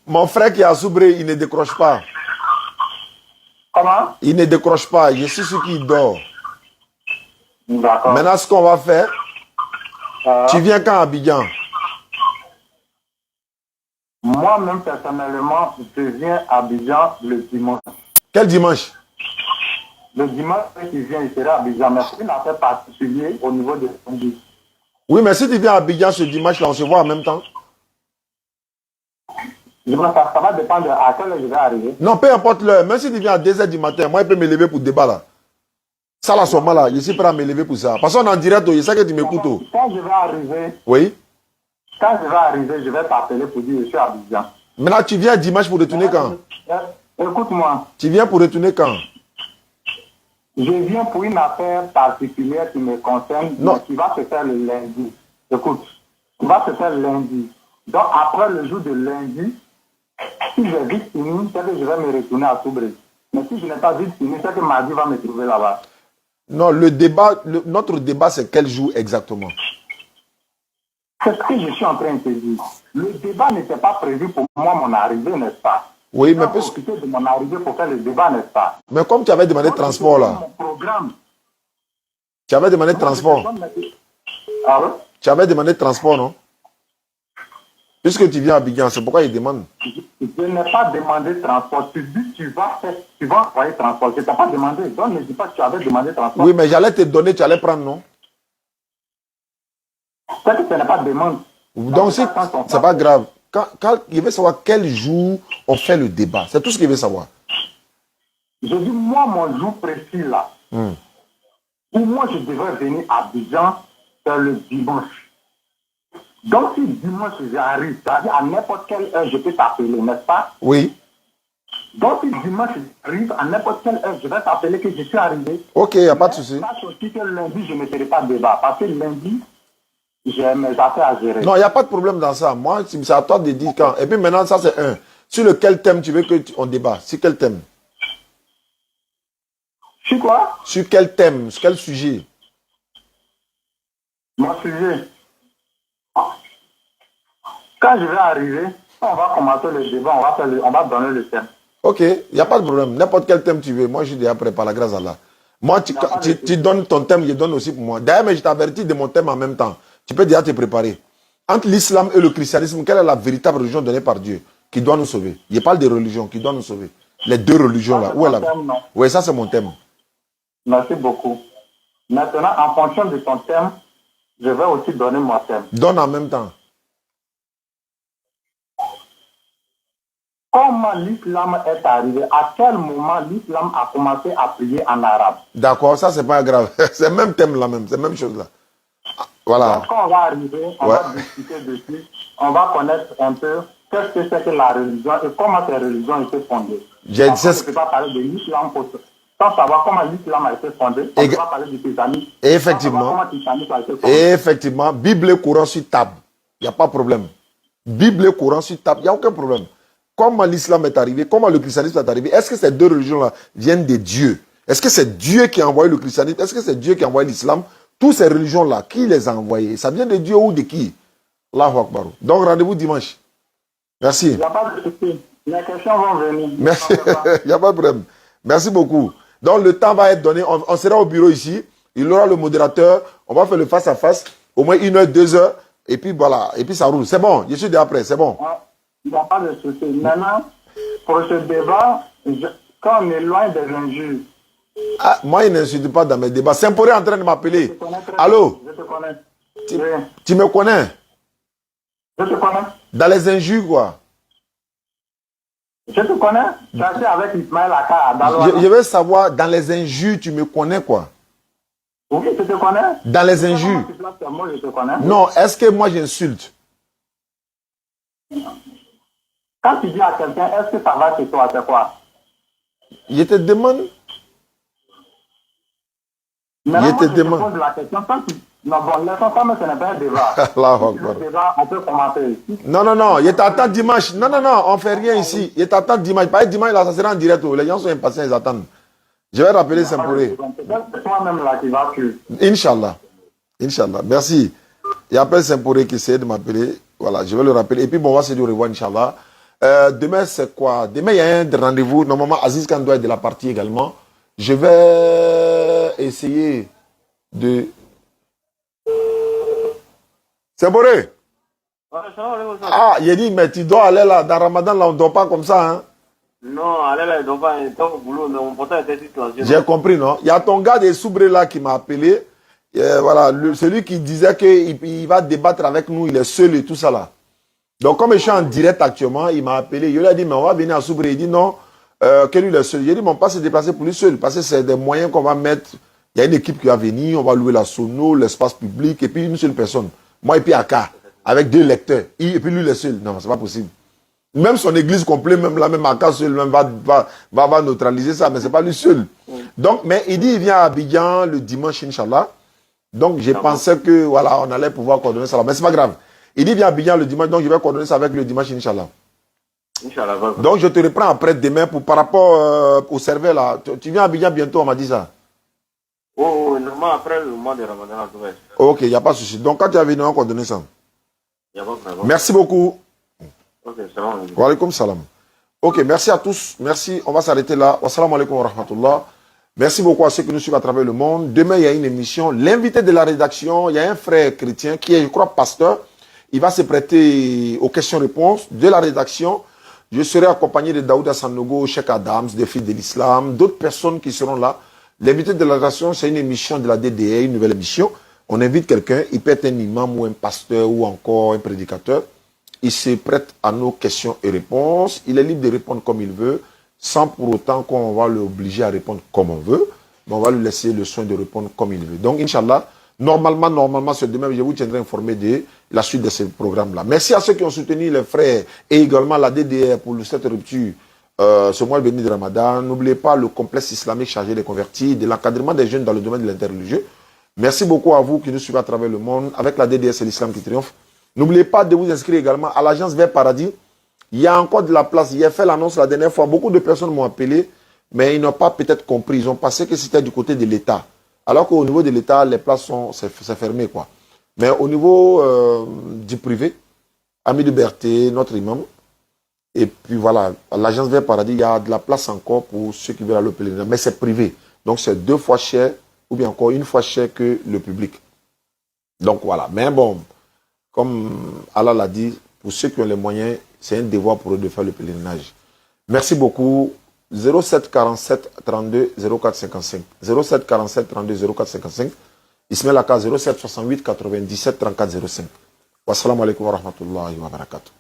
Mon frère qui est à Soubré, il ne décroche pas. Comment? Il ne décroche pas. Je suis sûr qu'il dort. D'accord. Maintenant, ce qu'on va faire, tu viens quand à Abidjan? Moi-même, personnellement, je viens à Abidjan le dimanche. Quel dimanche? Le dimanche qui vient, il sera à Abidjan. Mais c'est une affaire particulière au niveau de Sandy. Oui, mais si tu viens à Abidjan ce dimanche-là, on se voit en même temps. Ça va dépendre à quelle heure je vais arriver. Non, peu importe l'heure. Même si tu viens à 2h du matin, moi, je peux me lever pour le débat là. Ça, là, ce moment-là, je suis prêt à me lever pour ça. Parce qu'on est en direct, je sais que tu m'écoutes. Quand je vais arriver, Oui. Quand je vais arriver, je vais t'appeler pour dire que je suis à Abidjan. Maintenant, tu viens dimanche pour retourner quand? Écoute-moi. Tu viens pour retourner quand? Je viens pour une affaire particulière qui me concerne, Non. mais qui va se faire le lundi. Écoute, qui va se faire le lundi. Donc, après le jour de lundi, si j'ai vite fini, c'est que je vais me retourner à Soubré. Mais si je n'ai pas vite fini, c'est que mardi va me trouver là-bas. Non, le débat, notre débat, c'est quel jour exactement? C'est ce que je suis en train de te dire. Le débat n'était pas prévu pour moi, mon arrivée, n'est-ce pas? Oui, Je mais, vais profiter de mon arrivée pour faire le débat, n'est-ce pas? mais comme tu avais demandé Moi, transport je là, fais mon programme. tu avais demandé Moi, transport. Ah ouais? Tu avais demandé transport, non? Puisque tu viens à Abidjan, c'est pourquoi il demande. Je n'ai pas demandé transport. Tu dis tu vas envoyer transport. Je ne t'ai pas demandé. Donc ne dis pas que tu avais demandé transport. Oui, mais j'allais te donner, tu allais prendre, non? C'est que ce n'est pas de demande. Donc, si, c'est pas grave. Quand il veut savoir quel jour on fait le débat, c'est tout ce qu'il veut savoir. Je dis, moi, mon jour précis là, où moi je devrais venir à Abidjan, c'est le dimanche. Donc, si dimanche j'arrive, c'est-à-dire à n'importe quelle heure, je peux t'appeler, n'est-ce pas? Oui. Donc, si dimanche j'arrive, à n'importe quelle heure, je vais t'appeler que je suis arrivé. Ok, il n'y a pas de souci. Sache aussi que lundi, je ne ferai pas de débat. Parce que lundi, j'ai mes affaires à gérer. Non, il n'y a pas de problème dans ça. Moi, c'est à toi de dire quand. Et puis maintenant, ça c'est un. Sur lequel thème tu veux qu'on débat? Sur quel thème? Sur quoi? Sur quel thème? Sur quel sujet? Mon sujet. Quand je vais arriver, on va commencer le débat, on va donner le thème. Ok, il n'y a pas de problème. N'importe quel thème tu veux. Moi, je suis déjà prêt par la grâce d'Allah. Moi, tu donnes ton thème, je donne aussi pour moi. D'ailleurs, mais je t'avertis de mon thème en même temps. Tu peux déjà te préparer. Entre l'islam et le christianisme, quelle est la véritable religion donnée par Dieu qui doit nous sauver? Je parle de religion qui doit nous sauver. Les deux religions là. Où est la... Oui, ça c'est mon thème. Merci beaucoup. Maintenant, en fonction de ton thème, je vais aussi donner mon thème. Donne en même temps. Comment l'islam est arrivé? À quel moment l'islam a commencé à prier en arabe? D'accord, ça c'est pas grave. C'est le même thème là même, c'est la même chose là. Voilà. Donc, quand on va arriver, on va discuter dessus, on va connaître un peu qu'est-ce que c'est que la religion et comment ces religions étaient fondées. On ne peut pas parler de l'islam sans savoir comment l'islam a été fondé. On ne peut pas parler du christianisme. Effectivement. Effectivement, Bible et Coran sur table. Il n'y a pas de problème. Bible et Coran sur table, il n'y a aucun problème. Comment l'islam est arrivé, comment le christianisme est arrivé? Est-ce que ces deux religions-là viennent de Dieu? Est-ce que c'est Dieu qui a envoyé le christianisme? Est-ce que c'est Dieu qui a envoyé l'islam? Toutes ces religions-là, qui les a envoyées? Ça vient de Dieu ou de qui? Allahu Akbar. Donc rendez-vous dimanche. Merci. Il n'y a pas de souci. Les questions vont venir. Merci. Il n'y a pas de problème. Merci beaucoup. Donc le temps va être donné. On sera au bureau ici. Il aura le modérateur. On va faire le face-à-face. Au moins 1 heure, 2 heures. Et puis voilà. Et puis ça roule. C'est bon. Je suis déjà prêt. C'est bon. Il n'y a pas de souci. Maintenant, pour ce débat, quand on est loin des injures. Ah, moi, il n'insulte pas dans mes débats. Saint-Poré est en train de m'appeler. Allô? Je te connais. Tu me connais? Je te connais. Dans les injures, quoi. Je te connais. Tu as été avec Ismaël Aka. Je veux savoir, dans les injures, tu me connais, quoi? Oui, je te connais. Dans les injures. Moi, je te connais. Non, est-ce que moi j'insulte? Quand tu dis à quelqu'un, est-ce que ça va chez toi, c'est quoi? Je te demande. Je te demande la question. Non, bon, laissons ça, mais ce n'est pas un débat. Le débat, on peut commencer. Non, je t'attends dimanche. Non, on ne fait rien ici. Je t'attends dimanche. Pas dimanche, là, ça sera en direct. Les gens sont impatients, ils attendent. Je vais rappeler Saint-Poré. C'est toi-même là qui vas suivre. Inch'Allah. Inch'Allah. Merci. Il y a appelle Saint-Poré qui essaie de m'appeler. Voilà, je vais le rappeler. Et puis, bon, on va se dire au revoir, Inch'Allah. Demain, c'est quoi? Demain, il y a un rendez-vous. Normalement, Aziz Khan doit être de la partie également. Je vais essayer de... Saint-Poré. Ah, il a dit, mais tu dois aller là. Dans Ramadan, là, on ne dort pas comme ça, hein? Non, allez là, il ne pas au boulot, mais mon portable était silencieux. J'ai compris, non? Il y a ton gars de Soubré là qui m'a appelé. Voilà, celui qui disait qu'il va débattre avec nous, il est seul et tout ça là. Donc, comme je suis en direct actuellement, il m'a appelé. Je lui ai dit, mais on va venir à Soubré. Il dit non, que lui il est seul. J'ai dit, mais on ne peut pas se déplacer pour lui seul, parce que c'est des moyens qu'on va mettre. Il y a une équipe qui va venir, on va louer la sono, l'espace public, et puis une seule personne. Moi et puis Aka, avec 2 lecteurs. Et puis lui il est seul. Non, c'est pas possible. Même son église complète, même là, même Aka seul, même va neutraliser ça, mais c'est pas lui seul. Donc, mais il dit il vient à Abidjan le dimanche, Inch'Allah. Donc, j'ai pensé que, voilà, on allait pouvoir coordonner ça. Mais c'est pas grave. Il dit viens à Abidjan le dimanche, donc je vais coordonner ça avec le dimanche, Inch'Allah. Inch'Allah. Donc, je te reprends après demain pour, par rapport au serveur là. Tu viens à Abidjan bientôt, on m'a dit ça. Oh, normalement après le mois de Ramadan. Ok, il n'y a pas de souci. Donc, quand tu es venu, on va coordonner ça. Il y a pas de problème. Merci beaucoup. Ok, salam. Wa alaykoum salam. Ok, merci à tous. Merci. On va s'arrêter là. Wassalamu alaikum wa rahmatullah. Merci beaucoup à ceux qui nous suivent à travers le monde. Demain, il y a une émission. L'invité de la rédaction, il y a un frère chrétien qui est, je crois, pasteur. Il va se prêter aux questions-réponses de la rédaction. Je serai accompagné de Daouda Sanogo, Cheikh Adams, des Fils de l'Islam, d'autres personnes qui seront là. L'invité de la rédaction, c'est une émission de la DDA, une nouvelle émission. On invite quelqu'un, il peut être un imam ou un pasteur ou encore un prédicateur. Il se prête à nos questions et réponses. Il est libre de répondre comme il veut, sans pour autant qu'on va l'obliger à répondre comme on veut. Mais on va lui laisser le soin de répondre comme il veut. Donc, Inch'Allah, normalement, ce demain, je vous tiendrai informé de la suite de ce programme-là. Merci à ceux qui ont soutenu les frères et également la DDR pour cette rupture ce mois béni de Ramadan. N'oubliez pas le complexe islamique chargé des convertis, de l'encadrement des jeunes dans le domaine de l'interreligieux. Merci beaucoup à vous qui nous suivez à travers le monde. Avec la DDR, c'est l'islam qui triomphe. N'oubliez pas de vous inscrire également à l'agence Vers Paradis. Il y a encore de la place. Il a fait l'annonce la dernière fois. Beaucoup de personnes m'ont appelé, mais ils n'ont pas peut-être compris. Ils ont pensé que c'était du côté de l'État. Alors qu'au niveau de l'État, les places c'est fermé, quoi. Mais au niveau du privé, Ami de Berthe, notre imam, et puis voilà, à l'agence Vers Paradis, il y a de la place encore pour ceux qui veulent aller au pèlerinage. Mais c'est privé. Donc c'est 2 fois cher, ou bien encore 1 fois cher que le public. Donc voilà. Mais bon, comme Allah l'a dit, pour ceux qui ont les moyens, c'est un devoir pour eux de faire le pèlerinage. Merci beaucoup. 07 47 32 04 55. 07 47 32 04 55. Ismaël Aka 07 68 97 34 05. Wassalamu alaikum wa rahmatullahi wa barakatuh.